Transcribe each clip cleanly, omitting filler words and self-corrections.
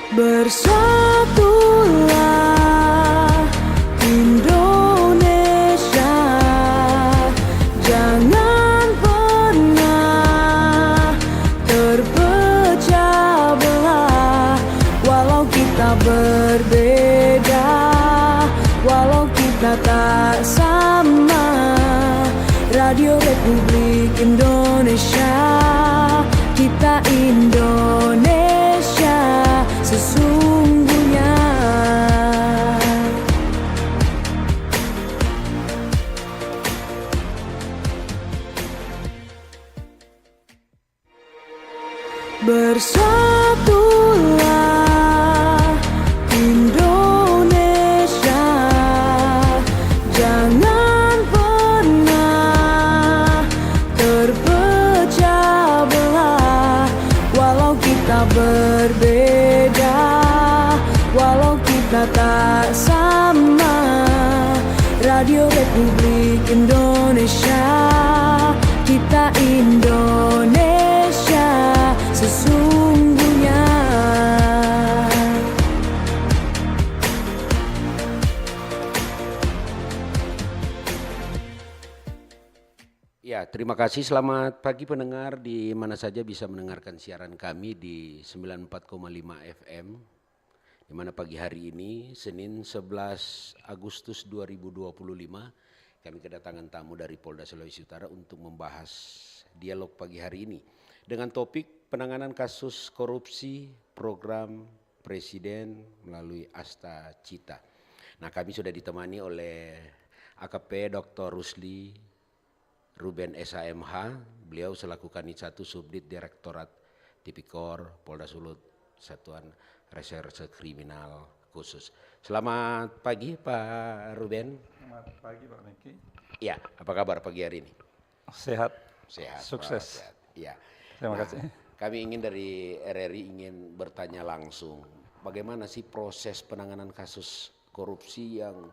Bersatulah Indonesia, jangan pernah terpecah belah. Walau kita berbeda, walau kita tak sama, Radio Republik Indonesia, kita Indonesia sesungguhnya. Bersatulah Indonesia, jangan pernah terpecah belah. Walau kita berbeda, walau kita tak sama, Radio Republik Indonesia, kita Indonesia sesungguhnya. Ya, terima kasih. Selamat pagi pendengar di mana saja bisa mendengarkan siaran kami di 94,5 FM. Di mana pagi hari ini, Senin 11 Agustus 2025, kami kedatangan tamu dari Polda Sulawesi Utara untuk membahas dialog pagi hari ini dengan topik penanganan kasus korupsi program Presiden melalui Asta Cita. Nah, kami sudah ditemani oleh AKP Dr. Rusli Ruben SHMH, beliau selaku Kanit 1 Subdit Direktorat Tipikor Polda Sulut Satuan Reserse Kriminal Khusus. Selamat pagi Pak Ruben. Selamat pagi Pak Meki. Ya, apa kabar pagi hari ini? Sehat. Sehat. Sukses. Sehat. Ya. Terima kasih. Kami ingin dari RRI ingin bertanya langsung, bagaimana sih proses penanganan kasus korupsi yang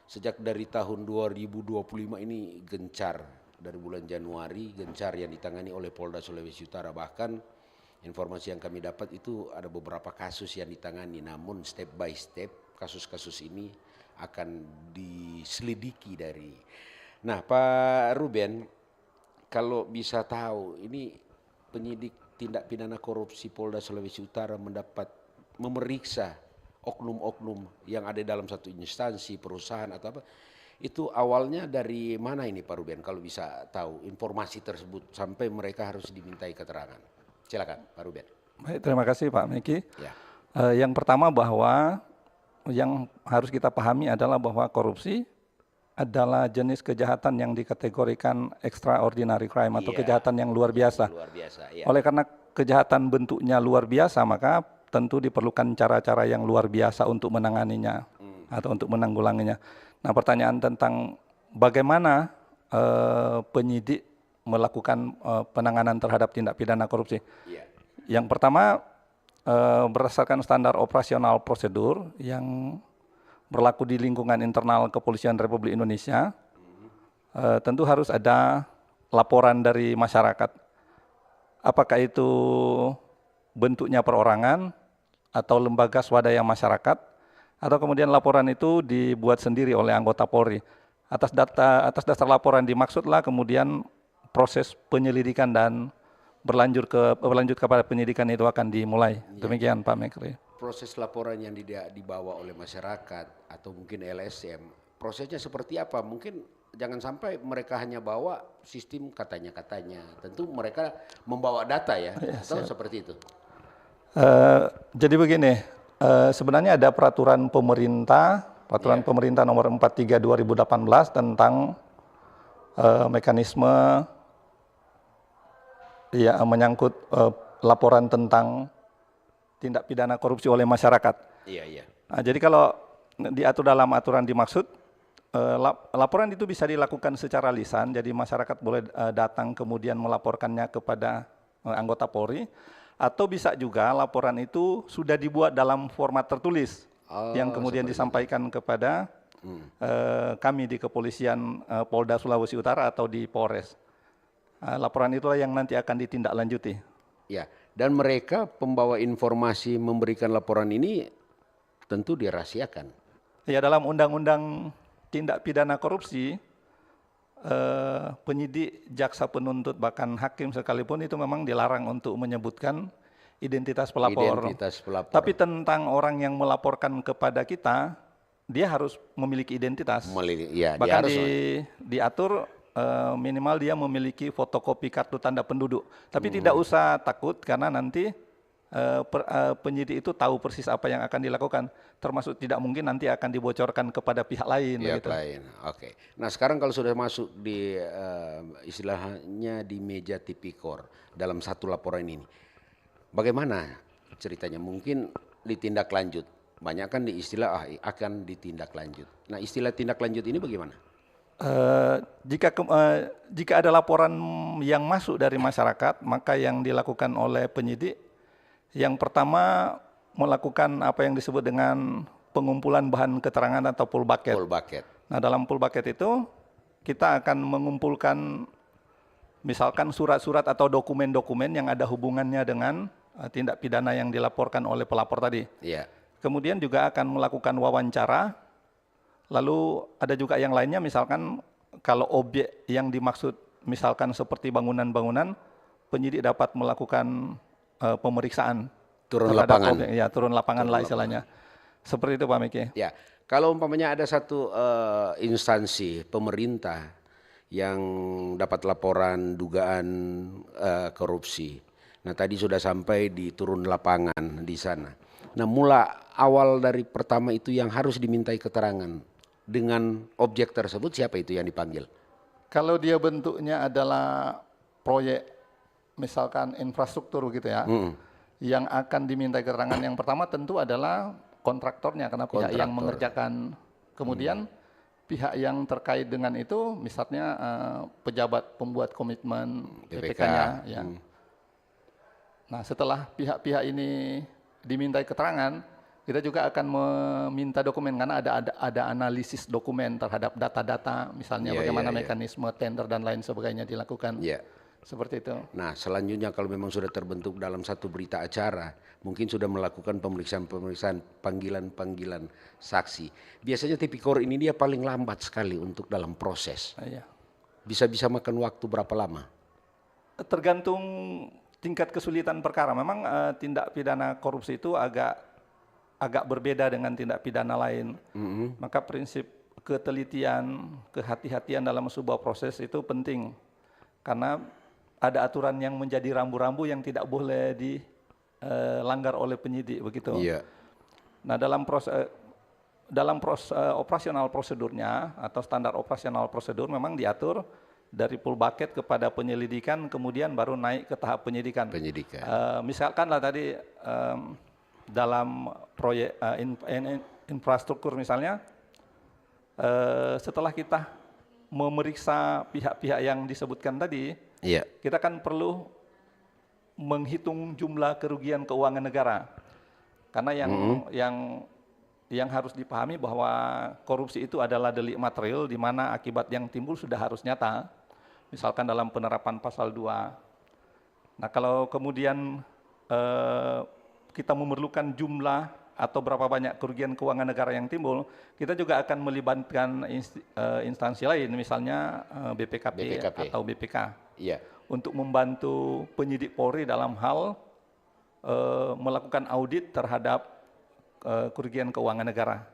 sejak dari tahun 2025 ini gencar, dari bulan Januari gencar yang ditangani oleh Polda Sulawesi Utara. Bahkan informasi yang kami dapat itu ada beberapa kasus yang ditangani, namun step by step kasus-kasus ini akan diselidiki dari. Nah Pak Ruben, kalau bisa tahu ini penyidik tindak pidana korupsi Polda Sulawesi Utara memeriksa oknum-oknum yang ada dalam satu instansi, perusahaan atau apa, itu awalnya dari mana ini Pak Ruben, kalau bisa tahu informasi tersebut sampai mereka harus dimintai keterangan. Silakan Pak Ruben. Baik, terima kasih Pak Meki. Ya. Yang pertama bahwa yang harus kita pahami adalah bahwa korupsi adalah jenis kejahatan yang dikategorikan extraordinary crime atau kejahatan yang luar biasa. Luar biasa, ya. Oleh karena kejahatan bentuknya luar biasa, maka tentu diperlukan cara-cara yang luar biasa untuk menanganinya atau untuk menanggulanginya. Nah, pertanyaan tentang bagaimana penyidik melakukan penanganan terhadap tindak pidana korupsi. Ya. Yang pertama, berdasarkan standar operasional prosedur yang berlaku di lingkungan internal Kepolisian Republik Indonesia, tentu harus ada laporan dari masyarakat. Apakah itu bentuknya perorangan atau lembaga swadaya masyarakat, atau kemudian laporan itu dibuat sendiri oleh anggota Polri. Atas dasar laporan dimaksudlah kemudian proses penyelidikan dan berlanjut kepada penyidikan itu akan dimulai. Demikian Pak Mekri. Proses laporan yang dibawa oleh masyarakat atau mungkin LSM, prosesnya seperti apa? Mungkin jangan sampai mereka hanya bawa sistem katanya-katanya. Tentu mereka membawa data ya, atau seperti itu. Jadi begini, sebenarnya ada peraturan pemerintah nomor 43 2018 tentang mekanisme menyangkut laporan tentang tindak pidana korupsi oleh masyarakat. Iya. Nah, jadi kalau diatur dalam aturan dimaksud, laporan itu bisa dilakukan secara lisan, jadi masyarakat boleh datang kemudian melaporkannya kepada anggota Polri, atau bisa juga laporan itu sudah dibuat dalam format tertulis yang kemudian disampaikan kepada kami di Kepolisian Polda Sulawesi Utara atau di Polres. Laporan itulah yang nanti akan ditindaklanjuti. Ya, Dan mereka pembawa informasi memberikan laporan ini tentu dirahasiakan. Ya, dalam undang-undang tindak pidana korupsi, penyidik, jaksa penuntut, bahkan hakim sekalipun itu memang dilarang untuk menyebutkan identitas pelapor. Identitas pelapor. Tapi tentang orang yang melaporkan kepada kita, dia harus memiliki identitas. Ya, Bahkan diatur minimal dia memiliki fotokopi kartu tanda penduduk. Tapi tidak usah takut karena nanti penyidik itu tahu persis apa yang akan dilakukan. Termasuk tidak mungkin nanti akan dibocorkan kepada pihak lain. Pihak gitu. lain, oke. Nah sekarang kalau sudah masuk di istilahnya di meja tipikor dalam satu laporan ini, bagaimana ceritanya? Mungkin ditindak lanjut. Banyak kan di istilah akan ditindak lanjut. Nah istilah tindak lanjut ini bagaimana? Jika ada laporan yang masuk dari masyarakat, maka yang dilakukan oleh penyidik, yang pertama melakukan apa yang disebut dengan pengumpulan bahan keterangan atau full bucket. Full bucket. Nah dalam full bucket itu kita akan mengumpulkan misalkan surat-surat atau dokumen-dokumen yang ada hubungannya dengan tindak pidana yang dilaporkan oleh pelapor tadi. Iya. Kemudian juga akan melakukan wawancara, lalu ada juga yang lainnya misalkan kalau objek yang dimaksud misalkan seperti bangunan-bangunan, penyidik dapat melakukan pemeriksaan. Turun lapangan. Objek, ya, turun lapangan lah istilahnya. Seperti itu Pak Miki. Ya, kalau umpamanya ada satu instansi pemerintah yang dapat laporan dugaan korupsi. Nah tadi sudah sampai di turun lapangan di sana. Nah mula awal dari pertama itu yang harus dimintai keterangan dengan objek tersebut siapa itu yang dipanggil? Kalau dia bentuknya adalah proyek misalkan infrastruktur gitu ya, yang akan dimintai keterangan yang pertama tentu adalah kontraktornya karena pihak yang mengerjakan. Kemudian pihak yang terkait dengan itu misalnya pejabat pembuat komitmen BPK-nya. Ya. Nah setelah pihak-pihak ini dimintai keterangan, kita juga akan meminta dokumen karena ada analisis dokumen terhadap data-data, misalnya bagaimana mekanisme tender dan lain sebagainya dilakukan. Seperti itu. Nah selanjutnya kalau memang sudah terbentuk dalam satu berita acara, mungkin sudah melakukan pemeriksaan-pemeriksaan, panggilan-panggilan saksi. Biasanya tipikor ini dia paling lambat sekali untuk dalam proses. Bisa-bisa makan waktu berapa lama? Tergantung tingkat kesulitan perkara. Memang tindak pidana korupsi itu agak berbeda dengan tindak pidana lain. Maka prinsip ketelitian, kehati-hatian dalam sebuah proses itu penting. Karena ada aturan yang menjadi rambu-rambu yang tidak boleh dilanggar oleh penyidik begitu. Nah dalam proses operasional prosedurnya atau standar operasional prosedur memang diatur dari full bucket kepada penyelidikan, kemudian baru naik ke tahap penyidikan. Misalkanlah tadi dalam proyek infrastruktur misalnya, setelah kita memeriksa pihak-pihak yang disebutkan tadi, kita kan perlu menghitung jumlah kerugian keuangan negara. Karena yang harus dipahami bahwa korupsi itu adalah delik material di mana akibat yang timbul sudah harus nyata. Misalkan dalam penerapan pasal 2. Nah kalau kemudian kita memerlukan jumlah atau berapa banyak kerugian keuangan negara yang timbul, kita juga akan melibatkan instansi lain, misalnya BPKP atau BPK, untuk membantu penyidik Polri dalam hal melakukan audit terhadap kerugian keuangan negara.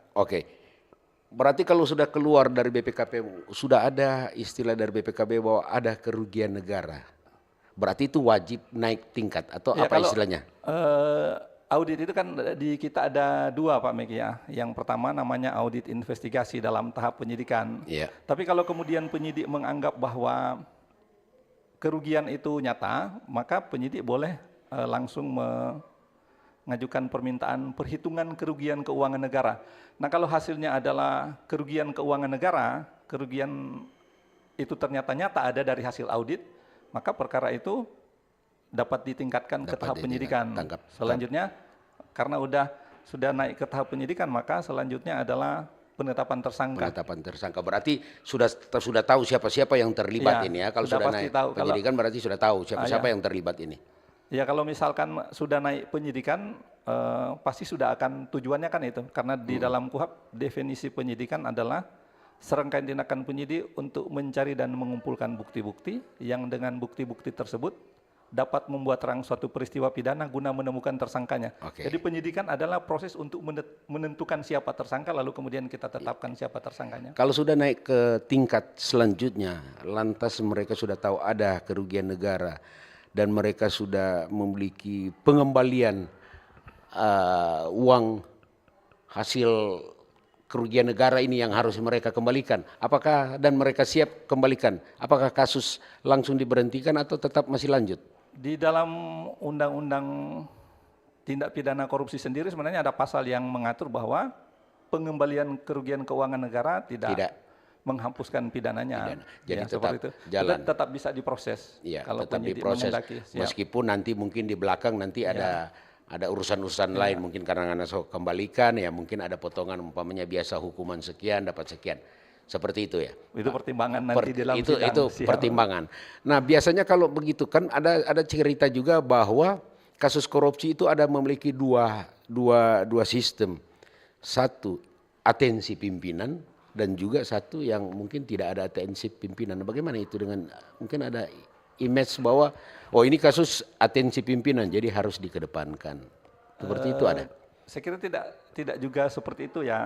Berarti kalau sudah keluar dari BPKP, sudah ada istilah dari BPKP bahwa ada kerugian negara, berarti itu wajib naik tingkat atau apa istilahnya? Audit itu kan di kita ada dua Pak Meki ya. Yang pertama namanya audit investigasi dalam tahap penyidikan. Tapi kalau kemudian penyidik menganggap bahwa kerugian itu nyata, maka penyidik boleh langsung mengajukan permintaan perhitungan kerugian keuangan negara. Nah kalau hasilnya adalah kerugian keuangan negara, kerugian itu ternyata nyata ada dari hasil audit, maka perkara itu dapat ditingkatkan ke tahap penyidikan. Selanjutnya karena sudah naik ke tahap penyidikan, maka selanjutnya adalah penetapan tersangka. Penetapan tersangka berarti sudah tahu siapa-siapa yang terlibat ini ya. Kalau sudah naik penyidikan berarti sudah tahu siapa-siapa yang terlibat ini. Ya kalau misalkan sudah naik penyidikan, pasti sudah akan tujuannya kan itu. Karena di dalam KUHP definisi penyidikan adalah serangkaian tindakan penyidik untuk mencari dan mengumpulkan bukti-bukti yang dengan bukti-bukti tersebut dapat membuat terang suatu peristiwa pidana guna menemukan tersangkanya. Oke. Jadi penyidikan adalah proses untuk menentukan siapa tersangka, lalu kemudian kita tetapkan siapa tersangkanya. Kalau sudah naik ke tingkat selanjutnya, lantas mereka sudah tahu ada kerugian negara dan mereka sudah memiliki pengembalian uang hasil kerugian negara ini yang harus mereka kembalikan. Apakah dan mereka siap kembalikan? Apakah kasus langsung diberhentikan atau tetap masih lanjut? Di dalam undang-undang tindak pidana korupsi sendiri sebenarnya ada pasal yang mengatur bahwa pengembalian kerugian keuangan negara tidak menghapuskan pidananya. Jadi ya, tetap itu. jalan. Tetap bisa diproses. Iya, kalau tetap penyidik diproses. menghendaki. Meskipun nanti mungkin di belakang nanti ada urusan-urusan lain, mungkin karena kembalikan ya, mungkin ada potongan umpamanya biasa hukuman sekian dapat sekian. Seperti itu ya. Itu pertimbangan nanti dalam sidang. Itu pertimbangan. Nah, biasanya kalau begitu kan ada cerita juga bahwa kasus korupsi itu ada memiliki dua sistem. Satu, atensi pimpinan, dan juga satu yang mungkin tidak ada atensi pimpinan. Bagaimana itu dengan mungkin ada image bahwa oh ini kasus atensi pimpinan jadi harus dikedepankan. Seperti itu ada. Saya kira tidak juga seperti itu ya.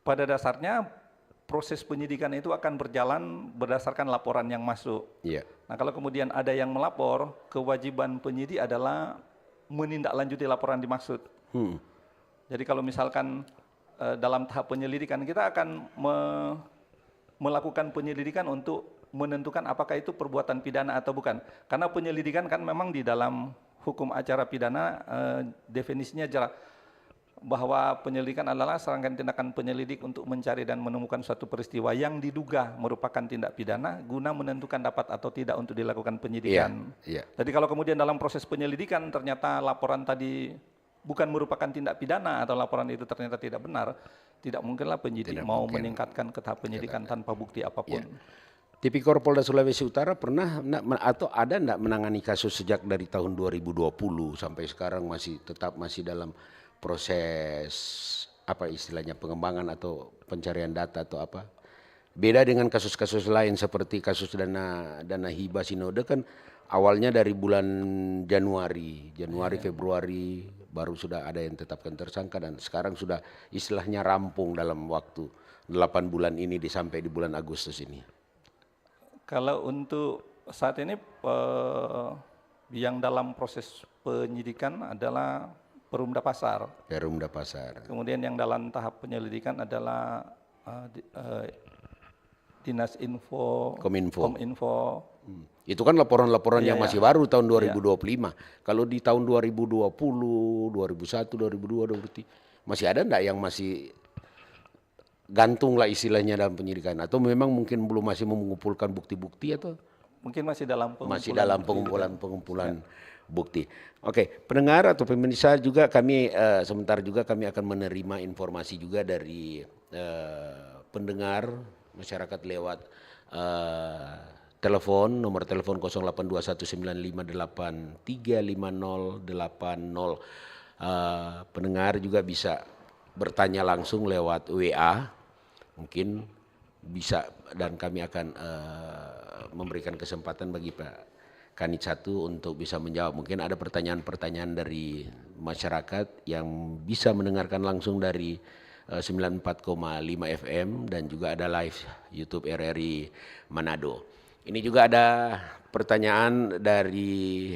Pada dasarnya proses penyidikan itu akan berjalan berdasarkan laporan yang masuk. Iya. Nah, kalau kemudian ada yang melapor, kewajiban penyidik adalah menindaklanjuti laporan dimaksud. Jadi kalau misalkan dalam tahap penyelidikan kita akan melakukan penyelidikan untuk menentukan apakah itu perbuatan pidana atau bukan. Karena penyelidikan kan memang di dalam hukum acara pidana definisinya jelas bahwa penyelidikan adalah serangkaian tindakan penyelidik untuk mencari dan menemukan suatu peristiwa yang diduga merupakan tindak pidana guna menentukan dapat atau tidak untuk dilakukan penyidikan. Iya. Jadi kalau kemudian dalam proses penyelidikan ternyata laporan tadi bukan merupakan tindak pidana atau laporan itu ternyata tidak benar, tidak mungkinlah penyidik mau meningkatkan ke tahap penyidikan tanpa bukti apapun. Tipikor Polda Sulawesi Utara pernah atau ada enggak menangani kasus sejak dari tahun 2020 sampai sekarang masih dalam proses apa istilahnya pengembangan atau pencarian data atau apa? Beda dengan kasus-kasus lain seperti kasus dana hibah sinode kan awalnya dari bulan Januari, Februari baru sudah ada yang tetapkan tersangka dan sekarang sudah istilahnya rampung dalam waktu 8 bulan ini sampai di bulan Agustus ini. Kalau untuk saat ini yang dalam proses penyidikan adalah Perumda Pasar. Perumda Pasar. Kemudian yang dalam tahap penyelidikan adalah Dinas Kominfo. Itu kan laporan-laporan yang masih baru tahun 2025. Kalau di tahun 2020, 2001, 2002, 2003 masih ada enggak yang masih gantung lah istilahnya dalam penyidikan atau memang mungkin belum masih mengumpulkan bukti-bukti atau mungkin masih dalam pengumpulan bukti. Oke, pendengar atau pemirsa juga kami sebentar juga kami akan menerima informasi juga dari pendengar masyarakat lewat telepon, nomor telepon 082195835080. Pendengar juga bisa bertanya langsung lewat WA, mungkin bisa dan kami akan memberikan kesempatan bagi Pak Kanit satu untuk bisa menjawab. Mungkin ada pertanyaan-pertanyaan dari masyarakat yang bisa mendengarkan langsung dari 94,5 FM dan juga ada live YouTube RRI Manado. Ini juga ada pertanyaan dari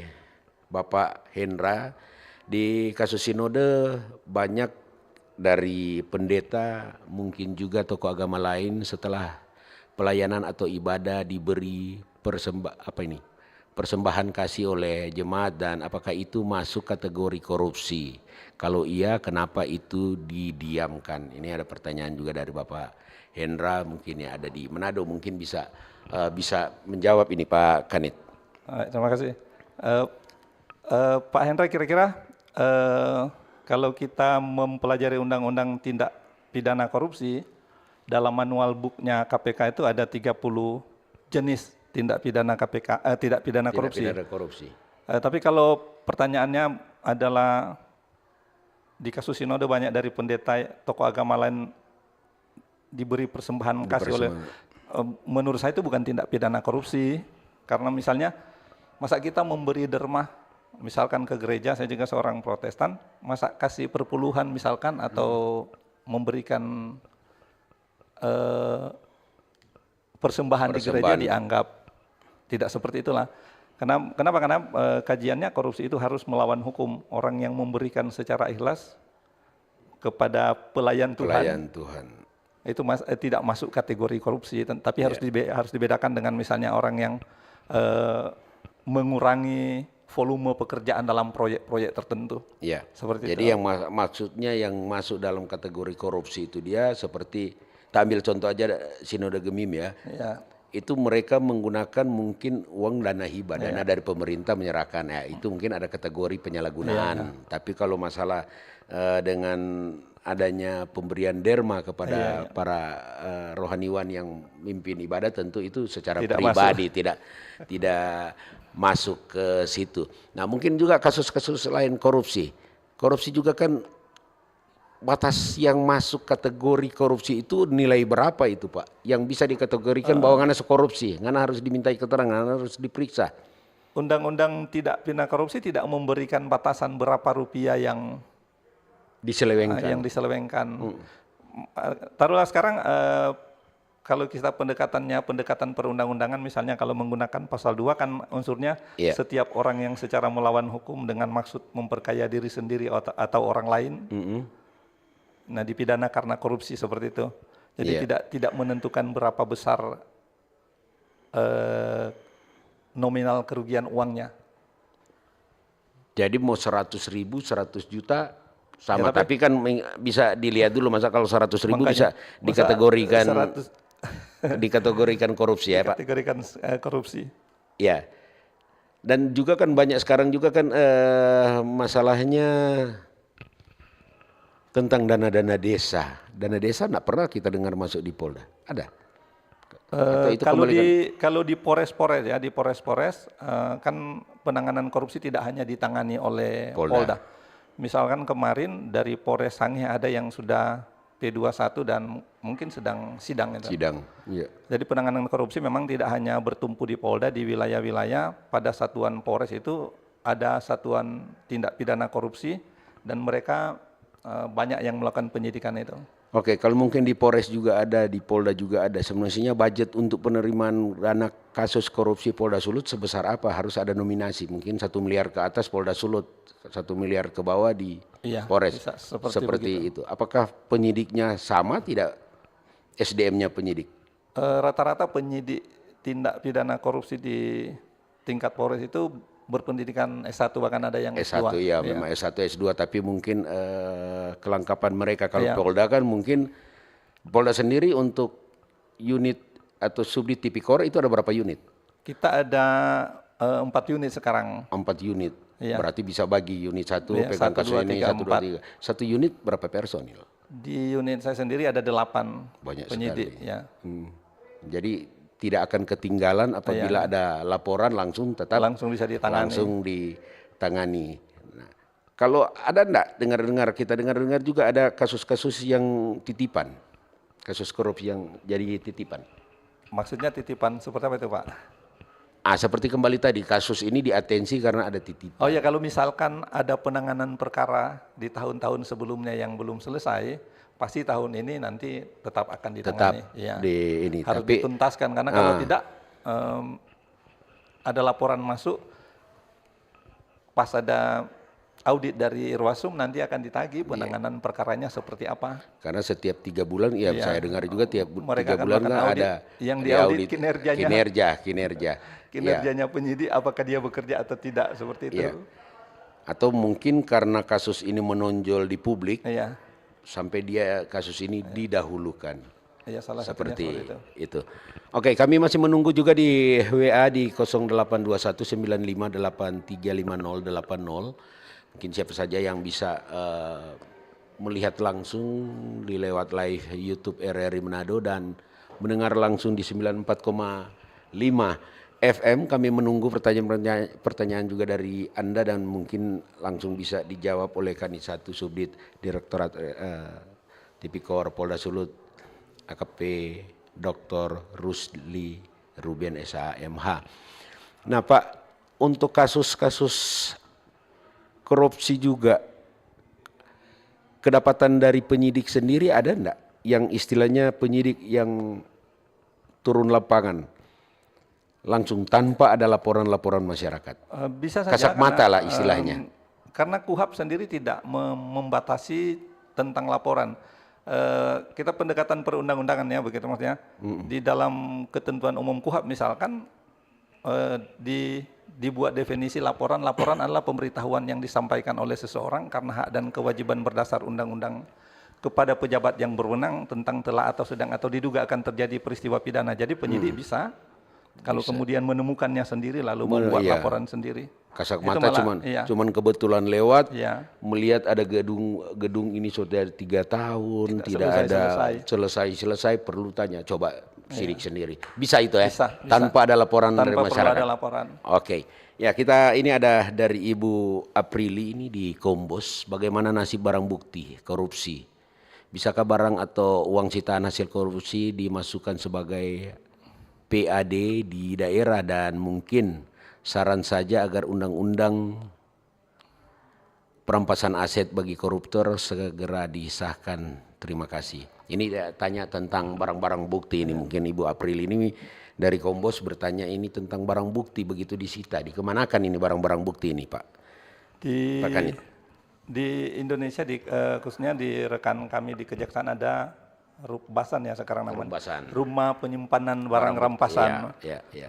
Bapak Hendra. Di kasus sinode banyak dari pendeta, mungkin juga tokoh agama lain setelah pelayanan atau ibadah diberi persembahan kasih oleh jemaat dan apakah itu masuk kategori korupsi? Kalau iya, kenapa itu didiamkan? Ini ada pertanyaan juga dari Bapak Hendra, mungkin ya ada di Manado, mungkin bisa menjawab ini Pak Kanit. Terima kasih. Pak Hendra, kira-kira kalau kita mempelajari undang-undang tindak pidana korupsi, dalam manual booknya KPK itu ada 30 jenis tindak pidana korupsi. Tapi kalau pertanyaannya adalah di kasus sinode banyak dari pendeta tokoh agama lain diberi persembahan kasih oleh, menurut saya itu bukan tindak pidana korupsi, karena misalnya masa kita memberi derma misalkan ke gereja, saya juga seorang Protestan, masa kasih perpuluhan misalkan atau memberikan persembahan di gereja dianggap tidak seperti itulah. Kenapa? Karena kajiannya korupsi itu harus melawan hukum. Orang yang memberikan secara ikhlas kepada pelayan Tuhan, itu tidak masuk kategori korupsi. Tapi harus dibedakan dengan misalnya orang yang mengurangi volume pekerjaan dalam proyek-proyek tertentu. Iya. Seperti jadi itu. Maksudnya yang masuk dalam kategori korupsi itu dia seperti, kita ambil contoh aja Sinode Gemim ya. Iya. Itu mereka menggunakan mungkin uang dana hibah, dana dari pemerintah menyerahkan, ya itu mungkin ada kategori penyalahgunaan. Tapi kalau masalah dengan adanya pemberian derma kepada para rohaniwan yang mimpin ibadah, tentu itu secara pribadi tidak masuk ke situ. Nah mungkin juga kasus-kasus lain korupsi juga kan, batas yang masuk kategori korupsi itu nilai berapa itu Pak? Yang bisa dikategorikan bahwa ngana korupsi, ngana harus dimintai keterangan, ngana harus diperiksa. Undang-undang tidak pidana korupsi tidak memberikan batasan berapa rupiah yang diselewengkan. Taruhlah sekarang kalau kita pendekatan perundang-undangan, misalnya kalau menggunakan pasal 2 kan unsurnya setiap orang yang secara melawan hukum dengan maksud memperkaya diri sendiri atau orang lain. Nah dipidana karena korupsi seperti itu. Jadi tidak menentukan berapa besar nominal kerugian uangnya. Jadi mau 100.000, 100 juta sama, tapi kan bisa dilihat dulu, masa kalau 100.000 bisa dikategorikan dikategorikan korupsi ya Pak? Dikategorikan korupsi. Ya. Dan juga kan banyak sekarang juga kan masalahnya tentang dana-dana desa. Dana desa enggak pernah kita dengar masuk di Polda. Ada? Kalau di Polres-Polres ya, di Polres-Polres kan penanganan korupsi tidak hanya ditangani oleh Polda. Misalkan kemarin dari Polres Sangihe ada yang sudah P21 dan mungkin sedang sidang itu. Iya. Jadi penanganan korupsi memang tidak hanya bertumpu di Polda, di wilayah-wilayah pada satuan Polres itu ada satuan tindak pidana korupsi dan mereka banyak yang melakukan penyidikan itu. Oke, kalau mungkin di Polres juga ada, di Polda juga ada. Semestinya budget untuk penerimaan dana kasus korupsi Polda Sulut sebesar apa? Harus ada nominasi, mungkin 1 miliar ke atas Polda Sulut, 1 miliar ke bawah di Polres. Seperti itu. Apakah penyidiknya sama tidak, SDM-nya penyidik? Rata-rata penyidik tindak pidana korupsi di tingkat Polres itu berpendidikan S1, bahkan ada yang S2. S1 ya, memang S1, S2, tapi mungkin kelengkapan mereka. Kalau Polda kan mungkin, Polda sendiri untuk unit atau subdit tipikor itu ada berapa unit? Kita ada 4 unit sekarang. 4 unit, berarti bisa bagi unit 1 pegang kasus ini, 1, 2, 3. 1 unit berapa personil? Di unit saya sendiri ada 8 banyak penyidik. Sekali. Ya. Jadi tidak akan ketinggalan apabila ada laporan langsung bisa ditangani. Nah, kalau ada enggak kita dengar juga ada kasus-kasus yang titipan, kasus korupsi yang jadi titipan. Maksudnya titipan seperti apa itu Pak? Seperti kembali tadi, kasus ini diatensi karena ada titipan. Oh ya, kalau misalkan ada penanganan perkara di tahun-tahun sebelumnya yang belum selesai, pasti tahun ini nanti tetap akan ditangani. Harus dituntaskan, karena kalau tidak ada laporan masuk, pas ada audit dari Irwasum nanti akan ditagih penanganan perkaranya seperti apa. Karena setiap 3 bulan, saya dengar juga tiap 3 bulan ada yang diaudit kinerjanya penyidik, apakah dia bekerja atau tidak, seperti itu. Atau mungkin karena kasus ini menonjol di publik, sampai kasus ini didahulukan. Salah seperti itu. Oke, kami masih menunggu juga di WA di 082195835080. Mungkin siapa saja yang bisa melihat langsung di lewat live YouTube RRI Manado dan mendengar langsung di 94,5 FM. Kami menunggu pertanyaan juga dari Anda dan mungkin langsung bisa dijawab oleh Kanit 1 Subdit Direktorat Tipikor Polda Sulut AKP Dr. Rusli Ruben SHMH. Nah Pak, untuk kasus-kasus korupsi juga kedapatan dari penyidik sendiri ada enggak yang istilahnya penyidik yang turun lapangan langsung tanpa ada laporan-laporan masyarakat? Bisa saja. Kasat mata lah istilahnya. Karena KUHP sendiri tidak membatasi tentang laporan. Kita pendekatan perundang-undangan ya begitu maksudnya. Di dalam ketentuan umum KUHP misalkan dibuat definisi laporan adalah pemberitahuan yang disampaikan oleh seseorang karena hak dan kewajiban berdasar undang-undang kepada pejabat yang berwenang tentang telah atau sedang atau diduga akan terjadi peristiwa pidana. Jadi penyidik bisa kalau kemudian menemukannya sendiri lalu membuat laporan sendiri. Kasat mata cuman kebetulan lewat melihat ada gedung ini sudah 3 tahun tidak ada selesai perlu tanya coba sidik sendiri. Bisa itu ya? Bisa. Tanpa ada laporan dari masyarakat. Tanpa ada laporan. Oke. Ya, kita ini ada dari Ibu Aprili ini di Kombos, bagaimana nasib barang bukti korupsi? Bisakah barang atau uang sitaan hasil korupsi dimasukkan sebagai PAD di daerah, dan mungkin saran saja agar undang-undang perampasan aset bagi koruptor segera disahkan. Terima kasih. Ini tanya tentang barang-barang bukti ini. Mungkin Ibu April ini dari Kombos bertanya ini tentang barang bukti begitu disita. Dikemanakan ini barang-barang bukti ini Pak? Di Indonesia khususnya di rekan kami di Kejaksaan ada Rukbasan ya sekarang namanya. Rumah penyimpanan barang rampasan.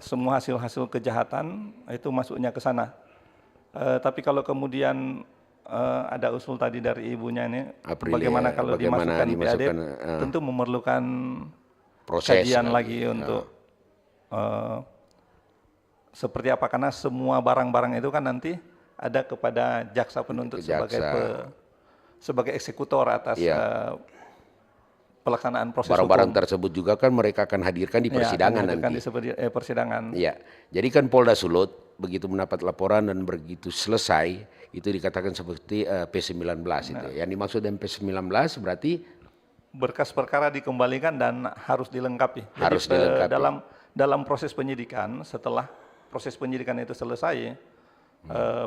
Semua hasil-hasil kejahatan itu masuknya ke sana. Tapi kalau kemudian ada usul tadi dari ibunya ini, bagaimana kalau dimasukkan PAD, tentu memerlukan proses kajian lagi untuk seperti apa, karena semua barang-barang itu kan nanti ada kepada jaksa penuntut sebagai eksekutor atas pelaksanaan proses barang-barang hukum. Tersebut juga kan mereka akan hadirkan di persidangan nanti. Di persidangan. Ya, jadi kan Polda Sulut begitu mendapat laporan dan begitu selesai itu dikatakan seperti P19 itu. Yang dimaksud dengan P19 berarti berkas perkara dikembalikan dan harus dilengkapi. Harus dilengkapi. Dalam proses penyidikan, setelah proses penyidikan itu selesai,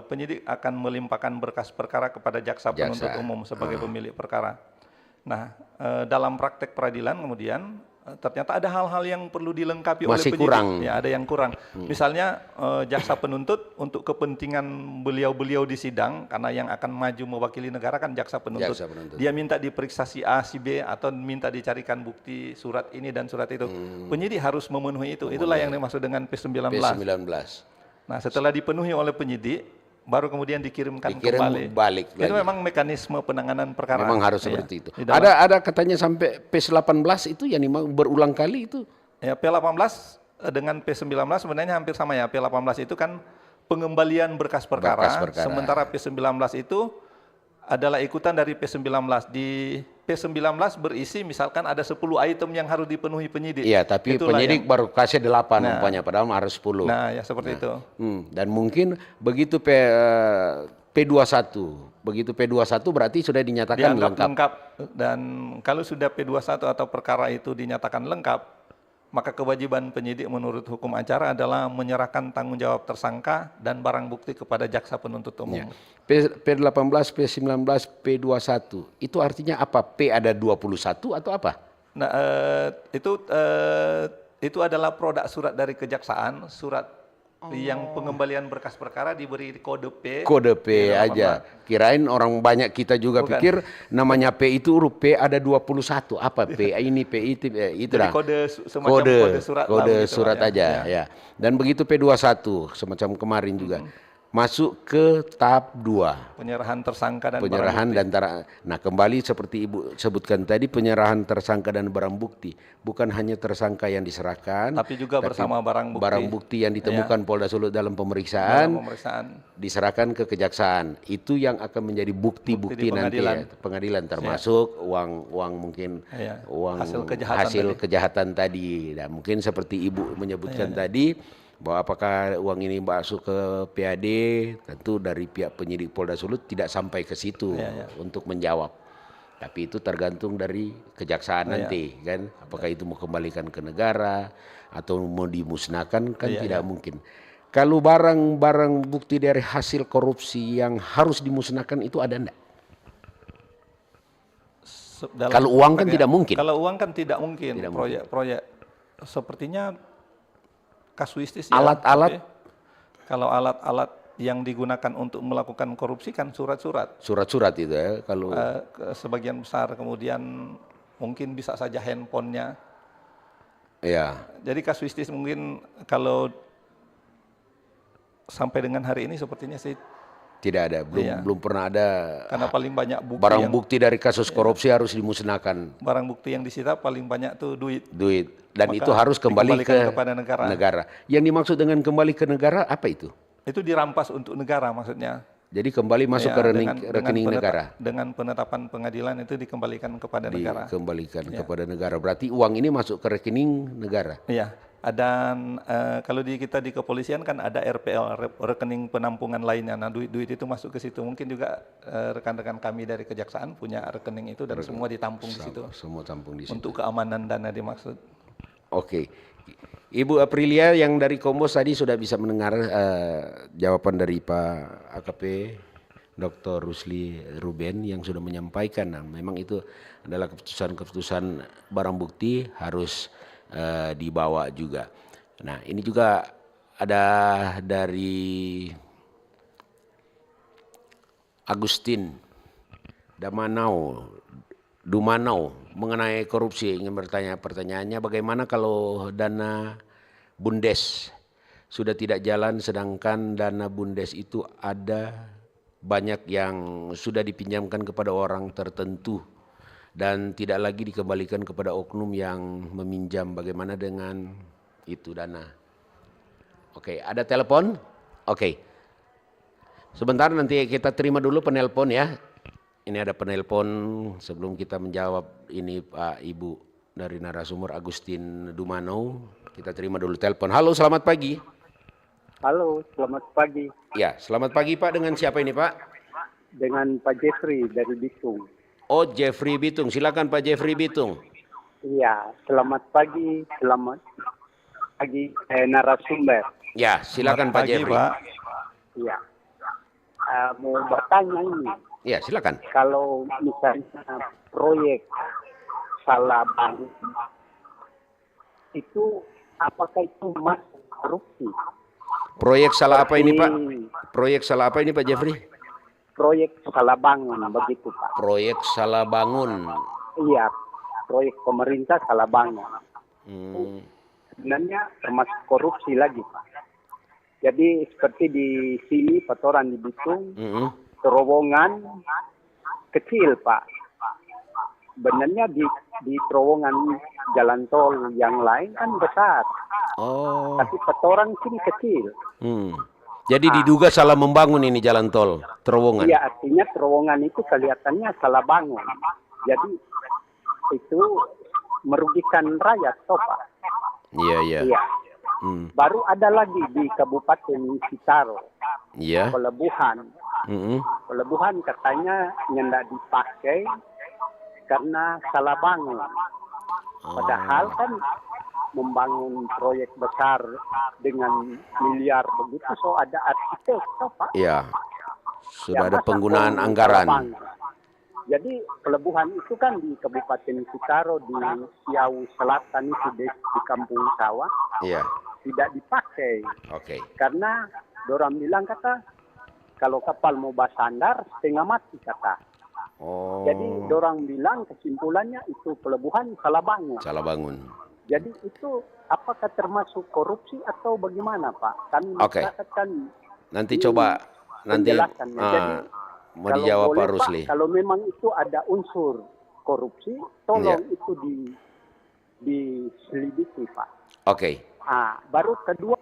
penyidik akan melimpahkan berkas perkara kepada jaksa penuntut umum sebagai pemilik perkara. Nah, dalam praktek peradilan kemudian ternyata ada hal-hal yang perlu dilengkapi oleh penyidik. Kurang. Ya, ada yang kurang. Misalnya jaksa penuntut untuk kepentingan beliau-beliau di sidang, karena yang akan maju mewakili negara kan jaksa penuntut. Dia minta diperiksa si A, si B, atau minta dicarikan bukti surat ini dan surat itu. Penyidik harus memenuhi itu. Itulah yang dimaksud dengan P19. Nah, setelah dipenuhi oleh penyidik, baru kemudian dikirimkan balik. Itu memang mekanisme penanganan perkara. Memang harus seperti itu. Ada katanya sampai P18 itu yang berulang kali itu. Ya, P18 dengan P19 sebenarnya hampir sama ya. P18 itu kan pengembalian berkas perkara. Sementara P19 itu adalah ikutan dari P19. Di P19 berisi misalkan ada 10 item yang harus dipenuhi penyidik. Iya, tapi penyidik baru kasih 8 umpamanya, padahal harus 10. Nah, ya seperti itu. Dan mungkin begitu P21, begitu P21 berarti sudah dinyatakan lengkap. Dan kalau sudah P21 atau perkara itu dinyatakan lengkap, maka kewajiban penyidik menurut hukum acara adalah menyerahkan tanggung jawab tersangka dan barang bukti kepada jaksa penuntut umum. P18, P19, P21, itu artinya apa? P ada 21 atau apa? Nah, itu adalah produk surat dari kejaksaan, surat yang pengembalian berkas perkara diberi kode P. Kode P aja. Kirain orang banyak kita juga pikir namanya P itu huruf P ada 21. Apa P ini P itu dah. Kode surat aja ya. Dan begitu P21 semacam kemarin juga. Masuk ke tahap 2. Penyerahan tersangka dan penyerahan dan nah kembali seperti Ibu sebutkan tadi, penyerahan tersangka dan barang bukti bukan hanya tersangka yang diserahkan, tapi juga bersama barang bukti yang ditemukan Polda Sulut dalam pemeriksaan, diserahkan ke kejaksaan. Itu yang akan menjadi bukti-bukti nanti pengadilan termasuk uang mungkin uang hasil kejahatan tadi. Dan mungkin seperti Ibu menyebutkan tadi, bahwa apakah uang ini masuk ke PAD, tentu dari pihak penyidik Polda Sulut tidak sampai ke situ untuk menjawab. Tapi itu tergantung dari kejaksaan nanti kan, apakah itu mau kembalikan ke negara atau mau dimusnahkan kan tidak mungkin. Kalau barang-barang bukti dari hasil korupsi yang harus dimusnahkan itu ada enggak? Kalau uang kan tidak mungkin. Kalau uang kan tidak mungkin. Proyek-proyek sepertinya kasuistis ya. Alat-alat? Kalau alat-alat yang digunakan untuk melakukan korupsi kan surat-surat. Surat-surat itu ya. Kalau sebagian besar, kemudian mungkin bisa saja handphonenya. ya. Jadi kasuistis mungkin kalau sampai dengan hari ini sepertinya sih Tidak ada, belum pernah ada. karena paling banyak bukti Barang bukti dari kasus korupsi harus dimusnahkan. barang bukti yang disita paling banyak tuh duit. Dan Maka itu harus kembali kepada negara. Yang dimaksud dengan kembali ke negara apa itu? Itu dirampas untuk negara maksudnya. Jadi kembali masuk ke rekening negara. Dengan penetapan pengadilan itu dikembalikan kepada negara. Dikembalikan kepada negara. Berarti uang ini masuk ke rekening negara. Iya. Dan kalau kita di kepolisian kan ada RPL, rekening penampungan lainnya. Nah duit itu masuk ke situ. Mungkin juga rekan-rekan kami dari kejaksaan punya rekening itu dan semua ditampung di situ. Semua tampung di situ. Untuk keamanan dana dimaksud. Oke. Ibu Aprilia yang dari Kombos tadi sudah bisa mendengar jawaban dari Pak AKP Dr. Rusli Ruben yang sudah menyampaikan. Nah, memang itu adalah keputusan barang bukti harus dibawa juga. Nah, ini juga ada dari Agustin Dumanau mengenai korupsi, ingin bertanya, pertanyaannya bagaimana kalau dana Bundes sudah tidak jalan sedangkan dana Bundes itu ada banyak yang sudah dipinjamkan kepada orang tertentu dan tidak lagi dikembalikan kepada oknum yang meminjam, bagaimana dengan itu dana? Oke, ada telepon? Oke. Sebentar nanti kita terima dulu penelpon ya. Ini ada penelpon sebelum kita menjawab ini Pak Ibu dari narasumber Agustin Dumanau. Kita terima dulu telepon. Halo, selamat pagi. Halo, selamat pagi. Ya, selamat pagi Pak. Dengan siapa ini Pak? Dengan Pak Jeffrey dari Bitung. Oh, Jeffrey Bitung. Silakan Pak Jeffrey Bitung. Iya, selamat pagi. Selamat pagi narasumber. Ya, silakan Pak Jeffrey. Pak. Iya. Mau bertanya ini. Ya, silakan. Kalau misalnya proyek salah bangun itu apakah itu masuk korupsi? Proyek salah apa ini Pak? Proyek salah apa ini Pak Jeffrey? Proyek salah bangun begitu Pak. Proyek salah bangun. Iya, proyek pemerintah salah bangun. Sebenarnya termasuk korupsi lagi Pak. Jadi seperti di sini Patoran di Bitung, terowongan kecil Pak. Sebenarnya di terowongan jalan tol yang lain kan besar. Oh. Tapi Patoran sini kecil. Jadi diduga salah membangun ini jalan tol, terowongan. Iya, artinya terowongan itu kelihatannya salah bangun. Jadi itu merugikan rakyat toh Pak. Iya. Iya. Baru ada lagi di Kabupaten Sitaro, Iya. Pelebuhan. Pelebuhan katanya nggak dipakai karena salah bangun. Padahal kan membangun proyek besar dengan miliar begitu, so ada arsitek, toh Pak. Iya. Sudah Ya, ada masa penggunaan kalau anggaran. salah bangun? Jadi Pelebuhan itu kan di Kabupaten Sitaro di Siau Selatan itu di Kampung Sawah. Iya. Tidak dipakai Oke. karena dorang bilang kata kalau kapal mau bersandar setengah mati kata. Oh. Jadi dorang bilang kesimpulannya itu Pelebuhan salah bangun. Salah bangun. Jadi itu apakah termasuk korupsi atau bagaimana Pak? Kami Oke. masyarakat kan Nanti coba nanti penjelasannya. Jadi mau kalau dijawab boleh, Pak Rusli. Pak, kalau memang itu ada unsur korupsi, tolong itu diselidiki Pak. Oke. Baru kedua,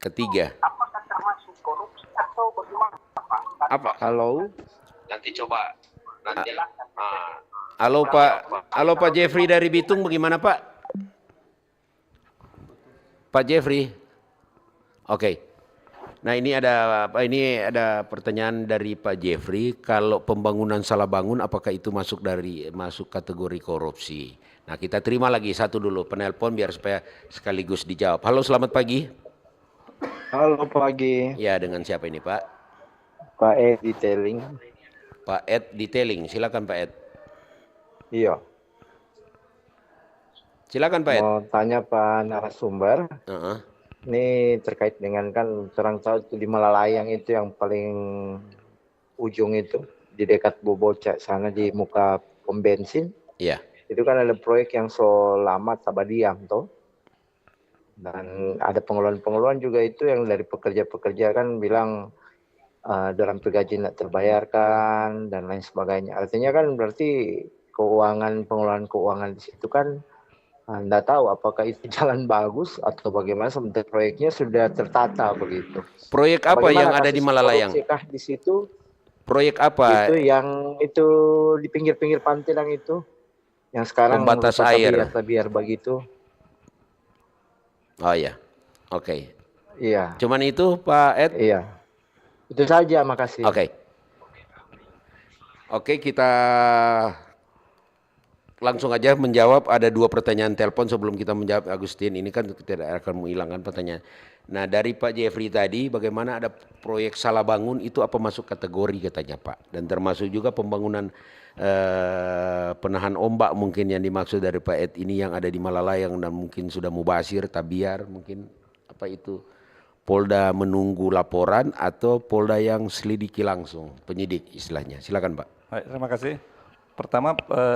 Ketiga. apakah termasuk korupsi atau bagaimana Pak? Apa? Kalau Nanti coba nanti. Halo Pak Jeffrey dari Bitung, bagaimana Pak? Pak Jeffrey. Oke. Nah ini ada pertanyaan dari Pak Jeffrey, kalau pembangunan salah bangun apakah itu masuk kategori korupsi? Nah kita terima lagi satu dulu penelpon biar supaya sekaligus dijawab. Halo selamat pagi. Halo pagi, Ya dengan siapa ini Pak? Pak Ed Detailing. Pak Ed Detailing, silakan Pak Ed. Iya, Silakan Pak Ed. mau tanya Pak narasumber. Heeh. Ini terkait dengan kan terang tahu itu di Malalayang itu yang paling ujung itu di dekat Bobocak sana di muka pom bensin. Iya. Itu kan ada proyek yang so lama tabadiam toh. Dan ada pengeluaran-pengeluaran juga itu yang dari pekerja-pekerja kan bilang dalam gaji tidak terbayarkan dan lain sebagainya. Artinya kan berarti pengeluaran keuangan di situ kan Anda tahu apakah itu jalan bagus atau bagaimana sementara proyeknya sudah tertata begitu. Proyek apa Bagaimana yang ada di kasus Malalayang? korupsikah di situ? Proyek apa? Itu yang itu di pinggir-pinggir pantai yang itu, yang sekarang Pembatas rupa air. tabiar begitu. Oh ya, oke. Iya, Cuman itu Pak Ed? iya. Itu saja, makasih. Oke. Oke, kita langsung aja menjawab. Ada 2 pertanyaan telepon sebelum kita menjawab Agustin. Ini kan tidak akan menghilangkan pertanyaan. Nah dari Pak Jeffrey tadi, bagaimana ada proyek salah bangun itu apa masuk kategori katanya Pak. Dan termasuk juga pembangunan penahan ombak mungkin yang dimaksud dari Pak Ed ini yang ada di Malalayang dan mungkin sudah mubasir, tabiar mungkin apa itu. Polda menunggu laporan atau Polda yang selidiki langsung, penyidik istilahnya. Silakan Pak. Baik, terima kasih. Pertama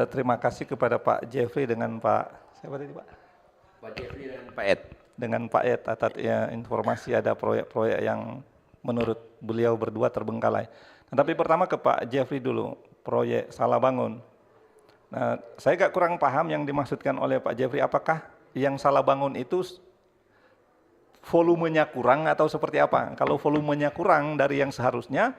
terima kasih kepada Pak Jeffrey dengan Pak siapa tadi Pak? Pak Jeffrey dan Pak Ed. Dengan Pak Ed atas informasi ada proyek-proyek yang menurut beliau berdua terbengkalai. Nah, tapi pertama ke Pak Jeffrey dulu, proyek salah bangun. Nah, saya agak kurang paham yang dimaksudkan oleh Pak Jeffrey, apakah yang salah bangun itu volumenya kurang atau seperti apa? Kalau volumenya kurang dari yang seharusnya,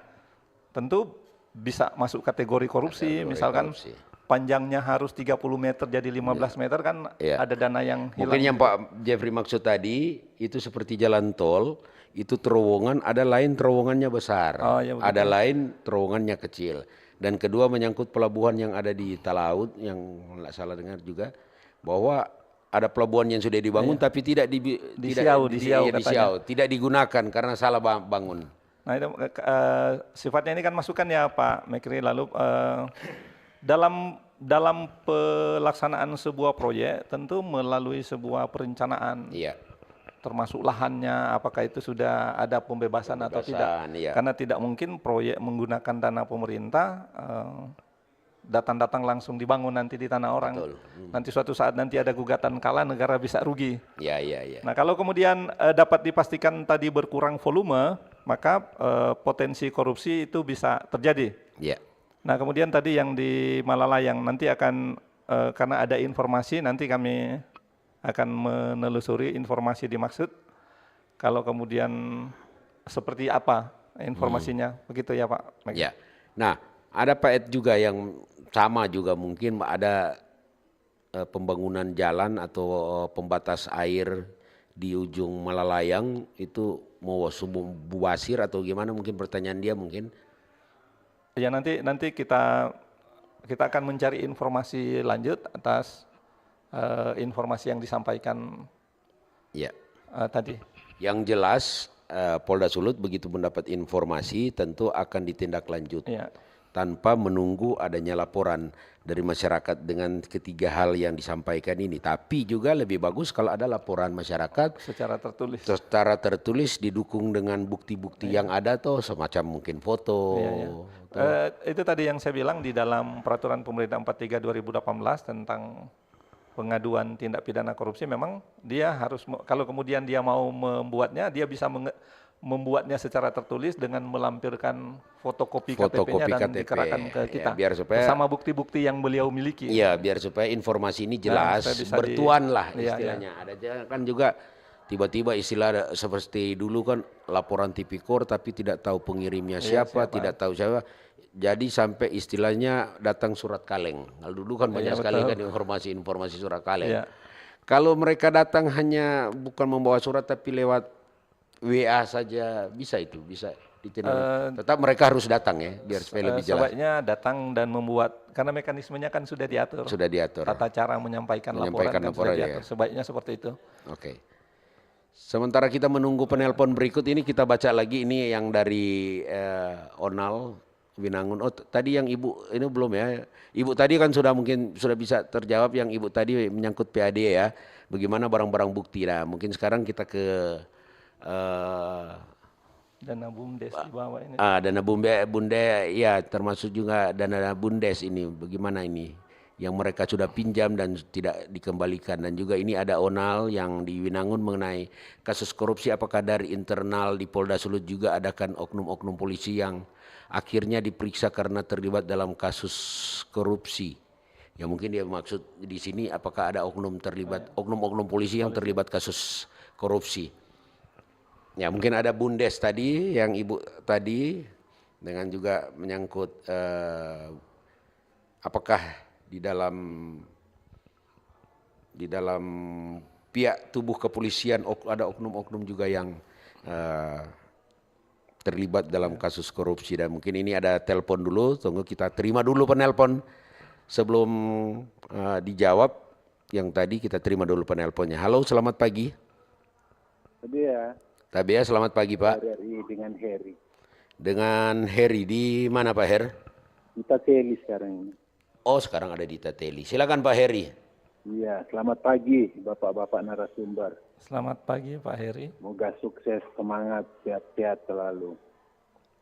tentu bisa masuk kategori korupsi, misalkan korupsi. panjangnya harus 30 meter jadi 15 meter kan ada dana yang hilang. Mungkin yang Pak Jeffrey maksud tadi itu seperti jalan tol, itu terowongan, ada lain terowongannya besar, Ya ada lain terowongannya kecil. Dan kedua menyangkut pelabuhan yang ada di Talaut yang nggak salah dengar juga bahwa ada pelabuhan yang sudah dibangun tapi tidak di Siau, tidak digunakan karena salah bangun. Nah itu sifatnya ini kan masukan ya Pak Mekri. Lalu dalam pelaksanaan sebuah proyek tentu melalui sebuah perencanaan. Iya. Termasuk lahannya, apakah itu sudah ada pembebasan atau tidak? Iya. Karena tidak mungkin proyek menggunakan dana pemerintah datang-datang langsung dibangun nanti di tanah orang. Betul. Nanti suatu saat nanti ada gugatan kalah, negara bisa rugi. Iya. Nah kalau kemudian dapat dipastikan tadi berkurang volume, maka potensi korupsi itu bisa terjadi. Iya. Nah kemudian tadi yang di Malalayang nanti akan karena ada informasi nanti kami akan menelusuri informasi dimaksud. Kalau kemudian seperti apa informasinya, begitu ya Pak? Ya. Nah ada Pak Ed juga yang sama juga mungkin ada pembangunan jalan atau pembatas air di ujung Malalayang itu mau buasir atau gimana mungkin pertanyaan dia mungkin. Ya nanti kita akan mencari informasi lanjut atas informasi yang disampaikan tadi. Yang jelas Polda Sulut begitu mendapat informasi tentu akan ditindaklanjuti tanpa menunggu adanya laporan dari masyarakat dengan ketiga hal yang disampaikan ini. Tapi juga lebih bagus kalau ada laporan masyarakat secara tertulis didukung dengan bukti-bukti yang ada tuh semacam mungkin foto. Itu tadi yang saya bilang di dalam peraturan pemerintah 43 2018 tentang pengaduan tindak pidana korupsi, memang dia harus, kalau kemudian dia mau membuatnya, dia bisa membuatnya secara tertulis dengan melampirkan fotokopi KTP-nya dan dikerahkan ke kita. Biar supaya bersama bukti-bukti yang beliau miliki. Iya, biar supaya informasi ini jelas, bertuan lah istilahnya. Ada kan juga tiba-tiba istilah seperti dulu kan laporan tipikor tapi tidak tahu pengirimnya siapa, tidak tahu siapa. Jadi sampai istilahnya datang surat kaleng. Kalau dulu kan banyak sekali kan informasi-informasi surat kaleng. Kalau mereka datang hanya bukan membawa surat tapi lewat WA saja bisa itu, bisa ditindak. Tetap mereka harus datang ya, biar supaya lebih jelas. Sebaiknya datang dan membuat, karena mekanismenya kan sudah diatur. Sudah diatur. Tata cara menyampaikan laporan kan sudah diatur. Sebaiknya seperti itu. Oke. Sementara kita menunggu penelpon berikut ini, kita baca lagi ini yang dari Onal Winangun. Oh tadi yang ibu ini belum ya. Ibu tadi kan sudah mungkin sudah bisa terjawab yang ibu tadi menyangkut PAD ya. Bagaimana barang-barang bukti. Nah mungkin sekarang kita ke dana BUMDes di bawah ini. Dana BUMDes ya, termasuk juga dana BUMDes ini. Bagaimana ini? Yang mereka sudah pinjam dan tidak dikembalikan. Dan juga ini ada Onal yang di Winangun mengenai kasus korupsi, apakah dari internal di Polda Sulut juga adakan oknum-oknum polisi yang akhirnya diperiksa karena terlibat dalam kasus korupsi. Ya mungkin dia maksud di sini apakah ada oknum-oknum polisi yang terlibat kasus korupsi. Ya mungkin ada BUMDes tadi yang ibu tadi dengan juga menyangkut apakah di dalam pihak tubuh kepolisian ada oknum-oknum juga yang terlibat dalam kasus korupsi. Dan mungkin ini ada telepon dulu, tunggu kita terima dulu penelpon sebelum dijawab yang tadi. Kita terima dulu penelponnya. Halo, selamat pagi. Tabea, selamat pagi Pak. Dengan Heri. Dengan Heri, di mana Pak Her? Di Tateli sekarang ini. Oh sekarang ada di Tateli. Silakan Pak Heri. Iya, selamat pagi Bapak-Bapak narasumber. Selamat pagi Pak Heri. Semoga sukses, semangat, sehat-sehat selalu.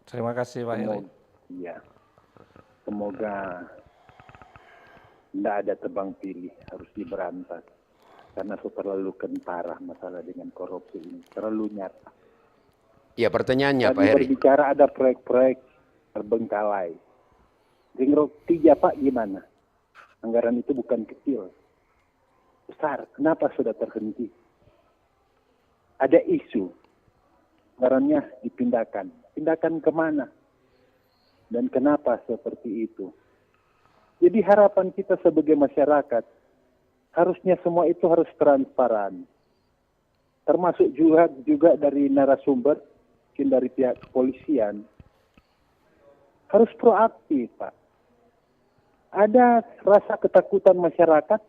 Terima kasih Pak Heri. Iya. Semoga tidak ada tebang pilih, harus diberantas. Karena terlalu kentara masalah dengan korupsi ini, terlalu nyata. Ya pertanyaannya Tadi Pak Heri. berbicara ada proyek-proyek terbengkalai. Ringrok 3 Pak gimana? Anggaran itu bukan kecil. Besar, kenapa sudah terhenti? Ada isu, anggarannya dipindahkan. Pindahkan kemana? Dan kenapa seperti itu? Jadi harapan kita sebagai masyarakat, harusnya semua itu harus transparan. Termasuk juga dari narasumber, mungkin dari pihak kepolisian, harus proaktif Pak. Ada rasa ketakutan masyarakat,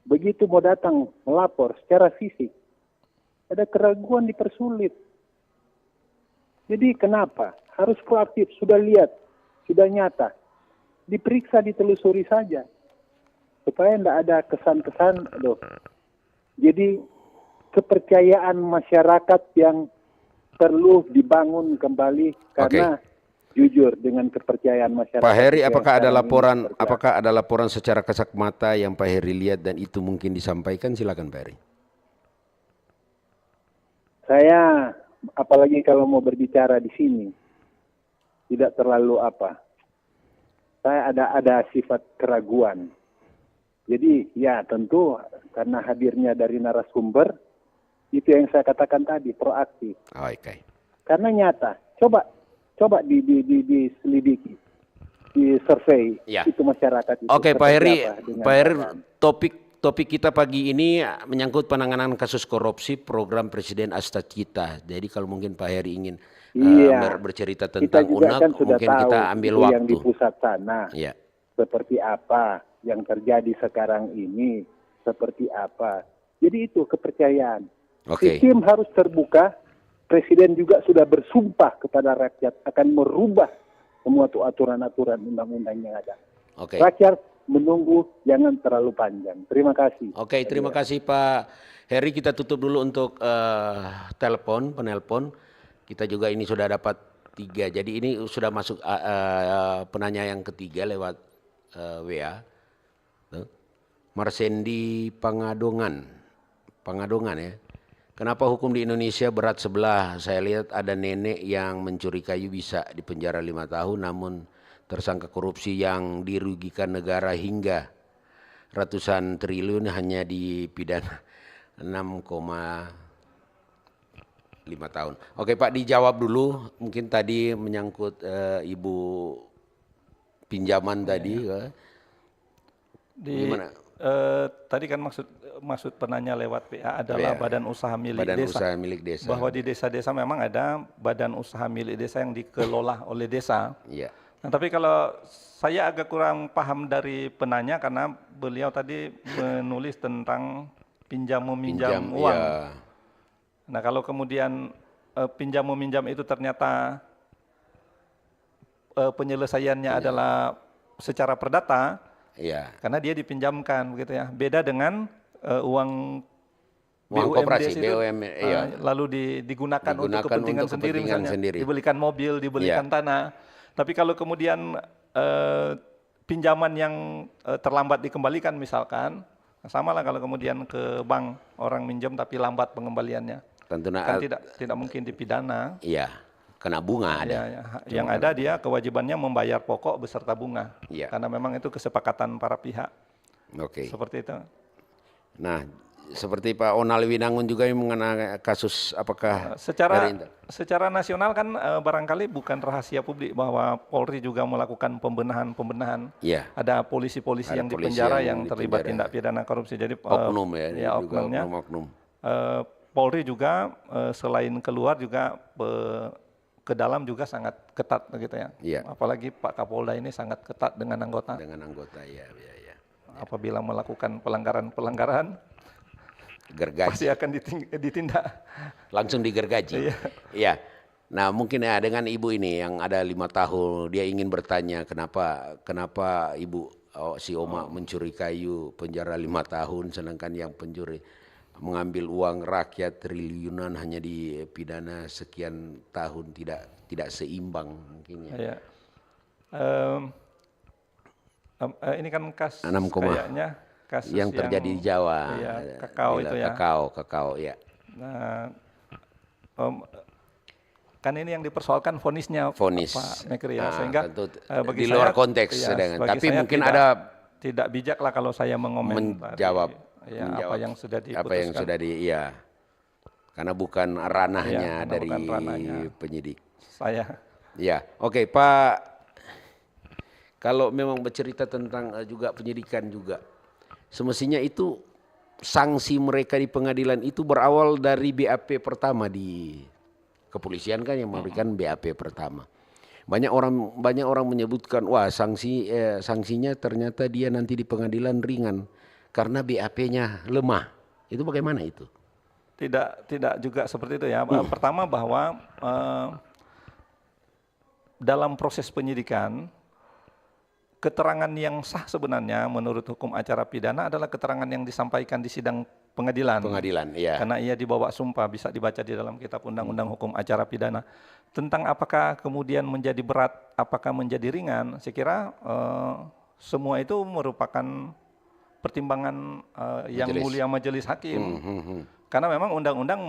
begitu mau datang melapor secara fisik, ada keraguan, dipersulit. Jadi kenapa? Harus proaktif, sudah lihat, sudah nyata. Diperiksa, ditelusuri saja. Supaya tidak ada kesan-kesan, Jadi kepercayaan masyarakat yang perlu dibangun kembali karena jujur dengan kepercayaan masyarakat. Pak Heri, apakah ada laporan secara kasat mata yang Pak Heri lihat dan itu mungkin disampaikan? Silakan Pak Heri. Saya apalagi kalau mau berbicara di sini tidak terlalu Saya ada sifat keraguan. Jadi ya tentu karena hadirnya dari narasumber itu yang saya katakan tadi, proaktif. Oke. Karena nyata. Coba diselidiki, di survei itu masyarakat itu. Oke Pak Heri, topik kita pagi ini menyangkut penanganan kasus korupsi program Presiden Astagita. Jadi kalau mungkin Pak Heri ingin bercerita tentang UNAP, kan mungkin kita ambil waktu. Yang di pusat sana, seperti apa yang terjadi sekarang ini, seperti apa. Jadi itu kepercayaan. Sistem harus terbuka. Presiden juga sudah bersumpah kepada rakyat akan merubah semua aturan-aturan undang-undang yang ada. Rakyat menunggu, jangan terlalu panjang. Terima kasih. Terima kasih Pak Heri. Kita tutup dulu untuk penelpon. Kita juga ini sudah dapat 3. Jadi ini sudah masuk penanya yang ketiga lewat WA. Marsendi Pangadongan ya. Kenapa hukum di Indonesia berat sebelah? Saya lihat ada nenek yang mencuri kayu bisa dipenjara 5 tahun, namun tersangka korupsi yang dirugikan negara hingga ratusan triliun hanya dipidana 6,5 tahun. Oke Pak, dijawab dulu. Mungkin tadi menyangkut Ibu pinjaman tadi. Gimana? Tadi kan maksud penanya lewat PA adalah badan usaha milik desa. Usaha milik desa. Bahwa di desa-desa memang ada badan usaha milik desa yang dikelola oleh desa. Iya. Nah, tapi kalau saya agak kurang paham dari penanya karena beliau tadi menulis tentang pinjam meminjam uang. Iya. Nah, kalau kemudian pinjam meminjam itu ternyata penyelesaiannya adalah secara perdata, karena dia dipinjamkan begitu ya. Beda dengan uang koperasi, itu, BUMD, lalu digunakan untuk kepentingan sendiri misalnya, dibelikan mobil, dibelikan tanah. Tapi kalau kemudian pinjaman yang terlambat dikembalikan misalkan, sama lah kalau kemudian ke bank orang minjem tapi lambat pengembaliannya. Tentu Kan tidak mungkin dipidana. Iya, kena bunga ada. Yang ada dia kewajibannya membayar pokok beserta bunga. Iya. Karena memang itu kesepakatan para pihak. Oke. Seperti itu. Nah, seperti Pak Onal Winangun juga yang mengenai kasus apakah secara nasional kan barangkali bukan rahasia publik bahwa Polri juga melakukan pembenahan. Iya. Ada polisi-polisi yang dipenjara yang terlibat tindak pidana korupsi. Jadi oknum ya, oknumnya. Oknum. Polri juga selain keluar juga ke dalam juga sangat ketat begitu ya. Iya. Apalagi Pak Kapolda ini sangat ketat dengan anggota. Ya. Apabila melakukan pelanggaran gergaji. Pasti akan ditindak. Langsung digergaji. Iya. Nah, mungkin ya dengan ibu ini yang ada 5 tahun, dia ingin bertanya kenapa ibu si Oma mencuri kayu penjara 5 tahun, sedangkan yang pencuri mengambil uang rakyat triliunan hanya dipidana sekian tahun, tidak seimbang mungkin ya. Ini kan kasus kayaknya kasus yang terjadi di Jawa. Iya, kakao itu ya. Kakao ya. Nah, kan ini yang dipersoalkan vonisnya Pak Mekri ya, sehingga bagi di luar konteks tapi mungkin tidak bijak lah kalau saya menjawab apa yang sudah diputuskan. Karena bukan ranahnya dari penyidik. Ya, oke Pak. Kalau memang bercerita tentang juga penyidikan juga, semestinya itu sanksi mereka di pengadilan itu berawal dari BAP pertama di kepolisian kan yang memberikan BAP pertama. Banyak orang menyebutkan wah sanksinya ternyata dia nanti di pengadilan ringan karena BAP-nya lemah. Itu bagaimana itu? Tidak juga seperti itu ya. Pertama bahwa dalam proses penyidikan keterangan yang sah sebenarnya menurut hukum acara pidana adalah keterangan yang disampaikan di sidang pengadilan. Iya. Karena ia dibawa sumpah, bisa dibaca di dalam kitab undang-undang hukum acara pidana. Tentang apakah kemudian menjadi berat, apakah menjadi ringan, saya kira semua itu merupakan pertimbangan yang mulia majelis hakim. Karena memang undang-undang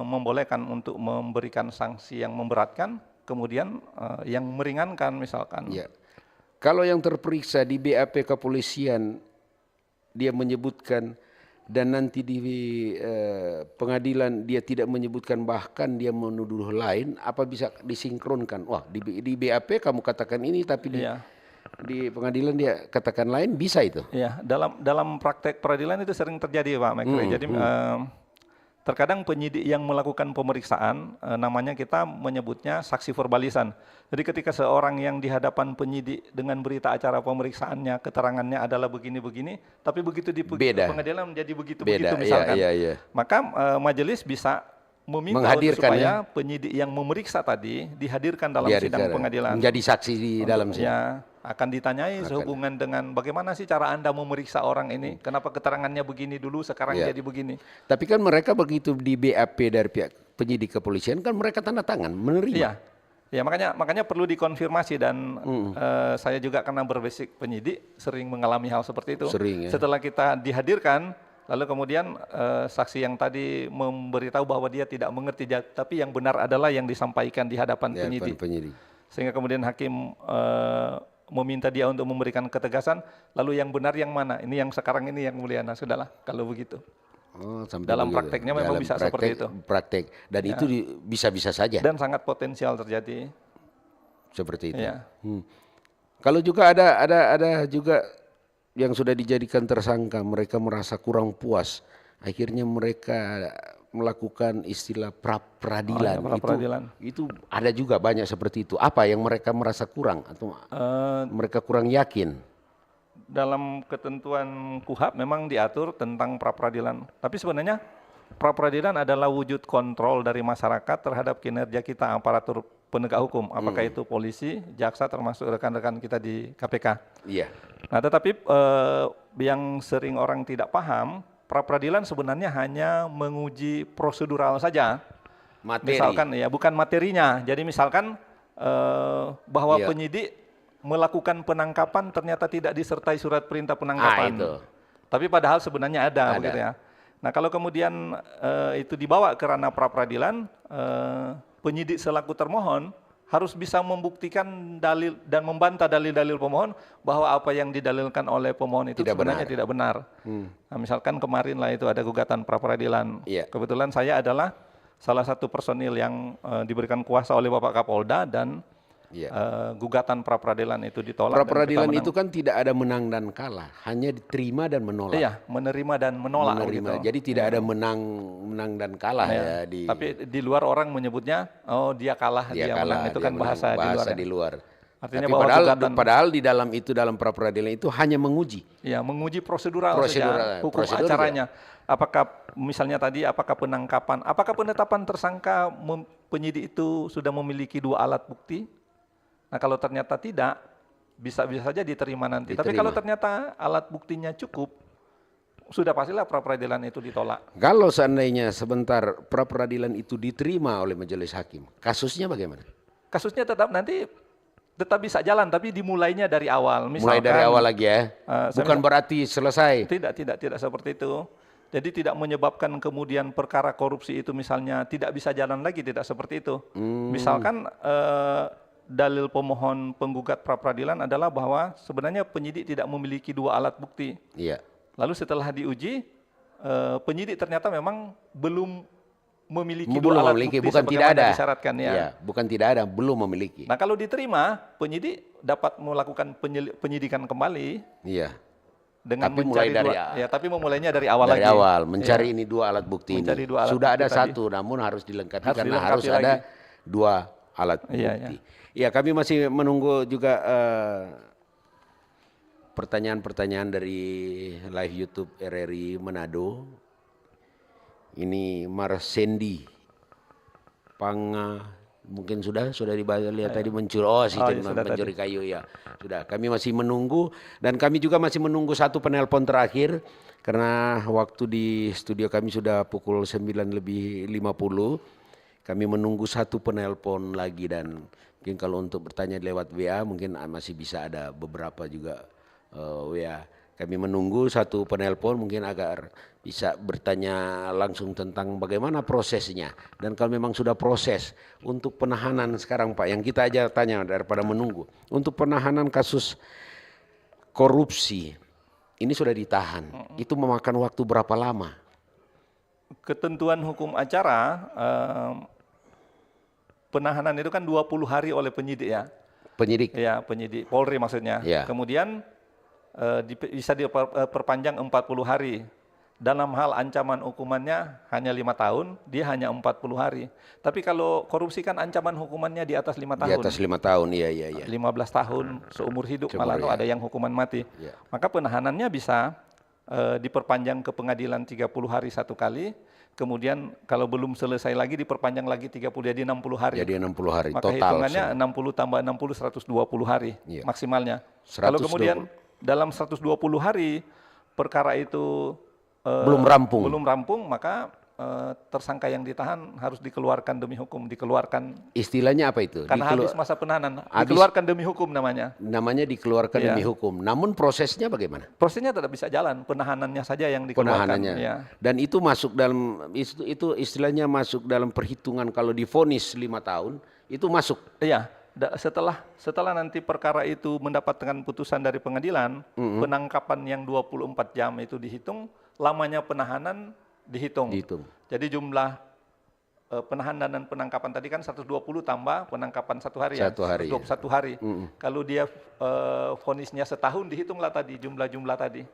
membolehkan untuk memberikan sanksi yang memberatkan, kemudian yang meringankan misalkan. Ya. Kalau yang terperiksa di BAP kepolisian dia menyebutkan dan nanti di pengadilan dia tidak menyebutkan, bahkan dia menuduh lain, apa bisa disinkronkan? Wah, di BAP kamu katakan ini tapi di pengadilan dia katakan lain, bisa itu? Iya, dalam praktek peradilan itu sering terjadi Pak Mekri. Jadi terkadang penyidik yang melakukan pemeriksaan, namanya kita menyebutnya saksi verbalisan. Jadi ketika seorang yang di hadapan penyidik dengan berita acara pemeriksaannya, keterangannya adalah begini-begini, tapi begitu di pengadilan menjadi begitu-begitu misalkan. Maka majelis bisa meminta supaya penyidik yang memeriksa tadi dihadirkan dalam sidang pengadilan. Menjadi saksi di dalam sidang. Akan ditanyai sehubungan dengan bagaimana sih cara Anda memeriksa orang ini, kenapa keterangannya begini dulu, sekarang jadi begini. Tapi kan mereka begitu di BAP dari pihak penyidik kepolisian kan mereka tanda tangan, menerima. Ya makanya perlu dikonfirmasi dan saya juga karena berbasic penyidik sering mengalami hal seperti itu. Setelah kita dihadirkan, lalu kemudian saksi yang tadi memberitahu bahwa dia tidak mengerti, tapi yang benar adalah yang disampaikan di hadapan penyidik. Sehingga kemudian hakim meminta dia untuk memberikan ketegasan, lalu yang benar yang mana? Ini yang sekarang ini yang mulia. Nah sudahlah kalau begitu. Dalam prakteknya memang bisa seperti itu. Praktek dan itu bisa-bisa saja. Dan sangat potensial terjadi. Seperti itu. Kalau juga ada juga yang sudah dijadikan tersangka mereka merasa kurang puas, akhirnya mereka melakukan istilah pra-peradilan. Itu ada juga banyak seperti itu. Apa yang mereka merasa kurang atau mereka kurang yakin? Dalam ketentuan KUHP memang diatur tentang pra-peradilan. Tapi sebenarnya pra-peradilan adalah wujud kontrol dari masyarakat terhadap kinerja kita aparatur penegak hukum, apakah itu polisi, jaksa, termasuk rekan-rekan kita di KPK. Iya. Nah, tetapi yang sering orang tidak paham, pra-peradilan sebenarnya hanya menguji prosedural saja. Materi. Misalkan ya, bukan materinya. Jadi misalkan bahwa penyidik melakukan penangkapan ternyata tidak disertai surat perintah penangkapan. Itu. Tapi padahal sebenarnya ada. Begitu ya. Nah, kalau kemudian itu dibawa ke ranah pra-peradilan, penyidik selaku termohon harus bisa membuktikan dalil dan membantah dalil-dalil pemohon bahwa apa yang didalilkan oleh pemohon itu sebenarnya tidak benar. Nah, misalkan kemarin lah itu ada gugatan pra-peradilan. Kebetulan saya adalah salah satu personil yang diberikan kuasa oleh Bapak Kapolda dan gugatan pra-peradilan itu ditolak. Pra-peradilan itu kan tidak ada menang dan kalah, hanya diterima dan menolak. Iya, menerima dan menolak. Menerima. Jadi tidak ada menang dan kalah ya. Tapi di luar orang menyebutnya, oh dia kalah, dia menang. Itu kan bahasa di luar. Artinya tapi bahwa padahal di dalam pra-peradilan itu hanya menguji. Ya, menguji prosedural saja, hukum acaranya. Apakah misalnya tadi, apakah penangkapan, apakah penetapan tersangka penyidik itu sudah memiliki 2 alat bukti? Nah, kalau ternyata tidak, bisa saja diterima nanti. Tapi kalau ternyata alat buktinya cukup, sudah pastilah pra-peradilan itu ditolak. Kalau seandainya sebentar pra-peradilan itu diterima oleh majelis hakim, kasusnya bagaimana? Kasusnya tetap bisa jalan, tapi dimulainya dari awal. Misalkan, mulai dari awal lagi ya? Bukan berarti selesai? Tidak seperti itu. Jadi tidak menyebabkan kemudian perkara korupsi itu misalnya tidak bisa jalan lagi, tidak seperti itu. Misalkan dalil pemohon penggugat pra-peradilan adalah bahwa sebenarnya penyidik tidak memiliki 2 alat bukti. Iya. Lalu setelah diuji, penyidik ternyata memang belum memiliki 2 alat bukti bukan tidak ada. Disyaratkan ya. Iya, bukan tidak ada, belum memiliki. Nah, kalau diterima, penyidik dapat melakukan penyidikan kembali. Iya. Dengan tapi mulai dari tapi memulainya dari awal lagi. Dari awal mencari ini 2 alat bukti ini. Sudah ada tadi. 1, namun harus dilengkapi karena harus ada 2 alat bukti. Ya, kami masih menunggu juga pertanyaan-pertanyaan dari live YouTube RRI Manado. Ini Marsendi Panga, mungkin sudah lihat tadi mencuri kayu ya. Sudah, kami masih menunggu dan kami juga masih menunggu 1 penelpon terakhir karena waktu di studio kami sudah pukul 9:50. Kami menunggu 1 penelpon lagi dan mungkin kalau untuk bertanya lewat WA mungkin masih bisa ada beberapa juga WA. Kami menunggu 1 penelpon mungkin agar bisa bertanya langsung tentang bagaimana prosesnya. Dan kalau memang sudah proses untuk penahanan sekarang Pak, yang kita aja tanya daripada menunggu. Untuk penahanan kasus korupsi, ini sudah ditahan. Itu memakan waktu berapa lama? Ketentuan hukum acara, penahanan itu kan 20 hari oleh penyidik ya. Penyidik? Ya, penyidik Polri maksudnya. Ya. Kemudian bisa diperpanjang 40 hari. Dalam hal ancaman hukumannya hanya 5 tahun, dia hanya 40 hari. Tapi kalau korupsi kan ancaman hukumannya di atas 5 tahun. Di atas 5 tahun, iya. 15 tahun seumur hidup, malah ada yang hukuman mati. Ya. Maka penahanannya bisa diperpanjang ke pengadilan 30 hari 1 kali. Kemudian kalau belum selesai lagi diperpanjang lagi 30, jadi 60 hari. Jadi 60 hari Maka total. hitungannya 60 tambah 60, 120 hari maksimalnya. Kalau kemudian dalam 120 hari perkara itu belum rampung, maka tersangka yang ditahan harus dikeluarkan demi hukum, Istilahnya apa itu? Karena habis masa penahanan, dikeluarkan demi hukum namanya. Namanya dikeluarkan demi hukum. Namun prosesnya bagaimana? Prosesnya tetap bisa jalan, penahanannya saja yang dikeluarkan. Dan itu masuk dalam itu istilahnya masuk dalam perhitungan kalau divonis 5 tahun, itu masuk. Iya. Setelah nanti perkara itu mendapatkan putusan dari pengadilan, penangkapan yang 24 jam itu dihitung, lamanya penahanan dihitung. Jadi jumlah penahanan dan penangkapan tadi kan 120 tambah penangkapan 1 hari ya. 1 hari. 121 hari. Kalau dia vonisnya setahun, dihitunglah tadi jumlah-jumlah tadi.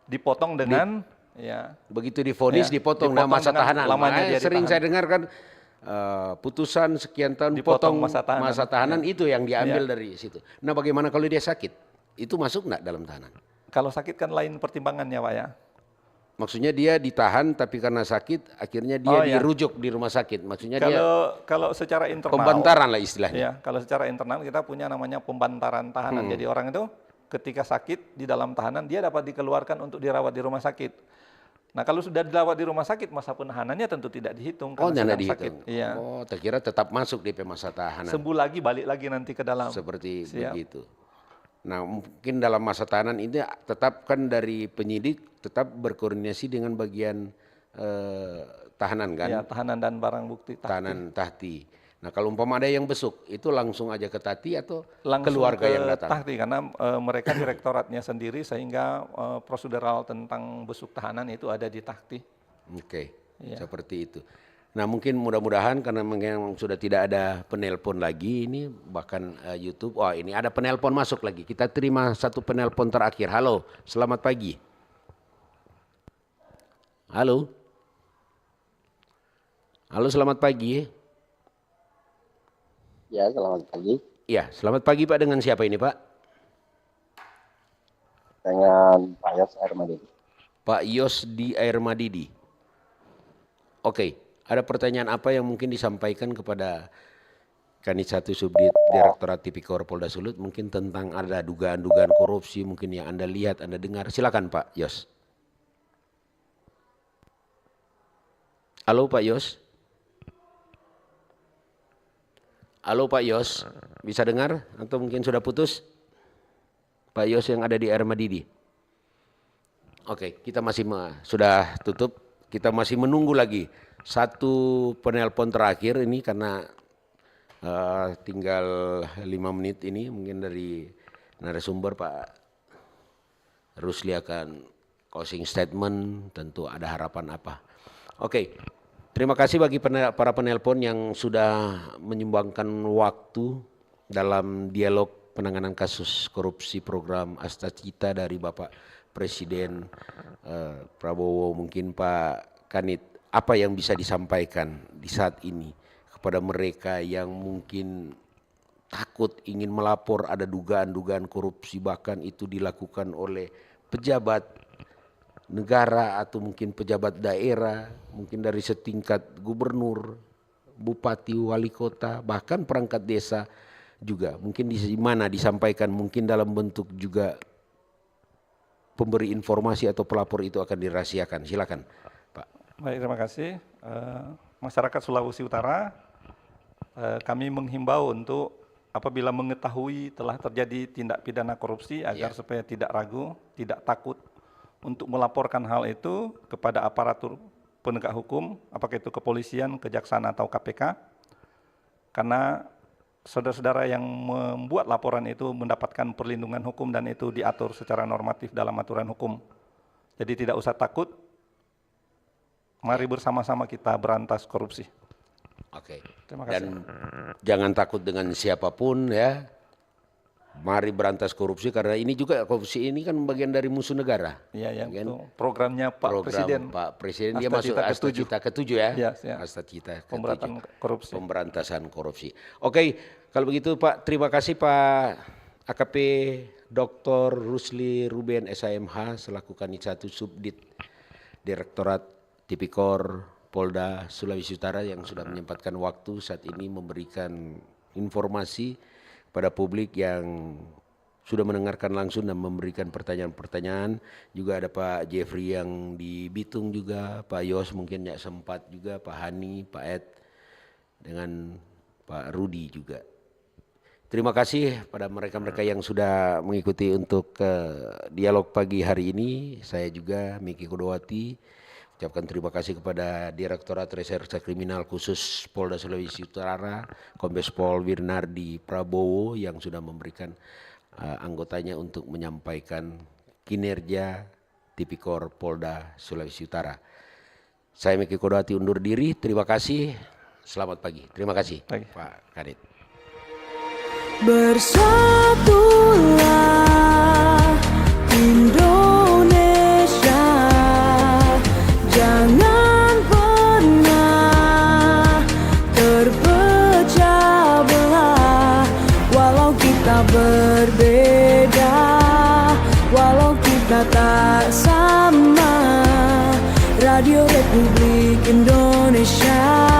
Dipotong dengan ya. Begitu divonis Ya, dipotong dipotong masa dengan tahanan. lamanya Makanya dia sering ditahan. saya dengar kan putusan sekian tahun Dipotong potong masa tahanan. itu yang diambil dari situ. Nah, bagaimana kalau dia sakit? Itu masuk enggak dalam tahanan? Kalau sakit kan lain pertimbangannya Pak ya. Maksudnya dia ditahan tapi karena sakit akhirnya dia Oh, ya. dirujuk di rumah sakit. Maksudnya dia Kalau secara internal, pembantaran lah istilahnya. ya, kalau secara internal kita punya namanya pembantaran tahanan. Jadi orang itu ketika sakit di dalam tahanan dia dapat dikeluarkan untuk dirawat di rumah sakit. Nah, kalau sudah dirawat di rumah sakit masa penahanannya tentu tidak dihitung Oh, karena tidak sedang sakit. dihitung. Iya. Oh, terkira tetap masuk di masa tahanan. Sembuh lagi balik lagi nanti ke dalam. Seperti Siap. begitu. Nah, mungkin dalam masa tahanan ini tetap kan dari penyidik tetap berkoordinasi dengan bagian tahanan kan? Ya, tahanan dan barang bukti. Tahanan tahti. Nah, kalau umpama ada yang besuk, itu langsung aja ke tahti atau Langsung keluarga ke yang datang? tahti karena mereka direktoratnya sendiri sehingga prosedural tentang besuk tahanan itu ada di tahti. Oke, Iya. seperti itu. Nah, mungkin mudah-mudahan karena memang sudah tidak ada penelpon lagi ini bahkan YouTube. Wah, ini ada penelpon masuk lagi. Kita terima satu penelpon terakhir. Halo, selamat pagi. Halo. Halo, selamat pagi. Ya, selamat pagi. Ya, selamat pagi Pak. Dengan siapa ini Pak? Dengan Pak Yos Air Madidi. Pak Yos di Air Madidi. Oke, ada pertanyaan apa yang mungkin disampaikan kepada Kanit 1 Subdit Direktorat Tipikor Polda Sulut mungkin tentang ada dugaan-dugaan korupsi mungkin yang Anda lihat, Anda dengar. Silakan Pak Yos. Halo Pak Yos. Halo Pak Yos, bisa dengar atau mungkin sudah putus? Pak Yos yang ada di Air Madidi. Oke, kita masih sudah tutup. Kita masih menunggu lagi satu penelpon terakhir ini karena tinggal 5 menit ini mungkin dari narasumber Pak Rusli akan closing statement, tentu ada harapan apa. Oke, terima kasih bagi para penelpon yang sudah menyumbangkan waktu dalam dialog penanganan kasus korupsi program Astacita dari Bapak Presiden Prabowo. Mungkin Pak Kanit, apa yang bisa disampaikan di saat ini kepada mereka yang mungkin takut ingin melapor ada dugaan-dugaan korupsi bahkan itu dilakukan oleh pejabat negara atau mungkin pejabat daerah, mungkin dari setingkat gubernur, bupati, wali kota, bahkan perangkat desa juga. Mungkin di mana disampaikan, mungkin dalam bentuk juga pemberi informasi atau pelapor itu akan dirahasiakan. Silakan Pak. Baik, terima kasih. Masyarakat Sulawesi Utara, kami menghimbau untuk apabila mengetahui telah terjadi tindak pidana korupsi agar supaya tidak ragu, tidak takut untuk melaporkan hal itu kepada aparatur penegak hukum, apakah itu kepolisian, kejaksaan atau KPK, karena saudara-saudara yang membuat laporan itu mendapatkan perlindungan hukum dan itu diatur secara normatif dalam aturan hukum. Jadi tidak usah takut, mari bersama-sama kita berantas korupsi. Oke. Terima kasih. Dan jangan takut dengan siapapun ya. Mari berantas korupsi karena ini juga korupsi ini kan bagian dari musuh negara. Iya, yang kan? itu programnya Pak Presiden. Pak Presiden dia masuk Astacita ke-7 ya. Iya, ya. Astacita ke-7. Pemberantasan korupsi. Pemberantasan korupsi. Oke, kalau begitu Pak, terima kasih Pak AKP Dr. Rusli Ruben SAMH selaku Kanit 1 Subdit Direktorat Tipikor Polda Sulawesi Utara yang sudah menyempatkan waktu saat ini memberikan informasi pada publik yang sudah mendengarkan langsung dan memberikan pertanyaan-pertanyaan. Juga ada Pak Jeffrey yang di Bitung juga, Pak Yos mungkin ya sempat juga, Pak Hani, Pak Ed, dengan Pak Rudi juga. Terima kasih pada mereka-mereka yang sudah mengikuti untuk dialog pagi hari ini. Saya juga Miki Kodowati ucapkan terima kasih kepada Direktorat Reserse Kriminal Khusus Polda Sulawesi Utara, Kombes Pol Wirnardi Prabowo yang sudah memberikan anggotanya untuk menyampaikan kinerja Tipikor Polda Sulawesi Utara. Saya Miki Kodati undur diri. Terima kasih. Selamat pagi. Terima kasih Pak Kadit. Bersatulah Indonesia, jangan pernah terpecah belah. Walau kita berbeda, walau kita tak sama, Radio Republik Indonesia.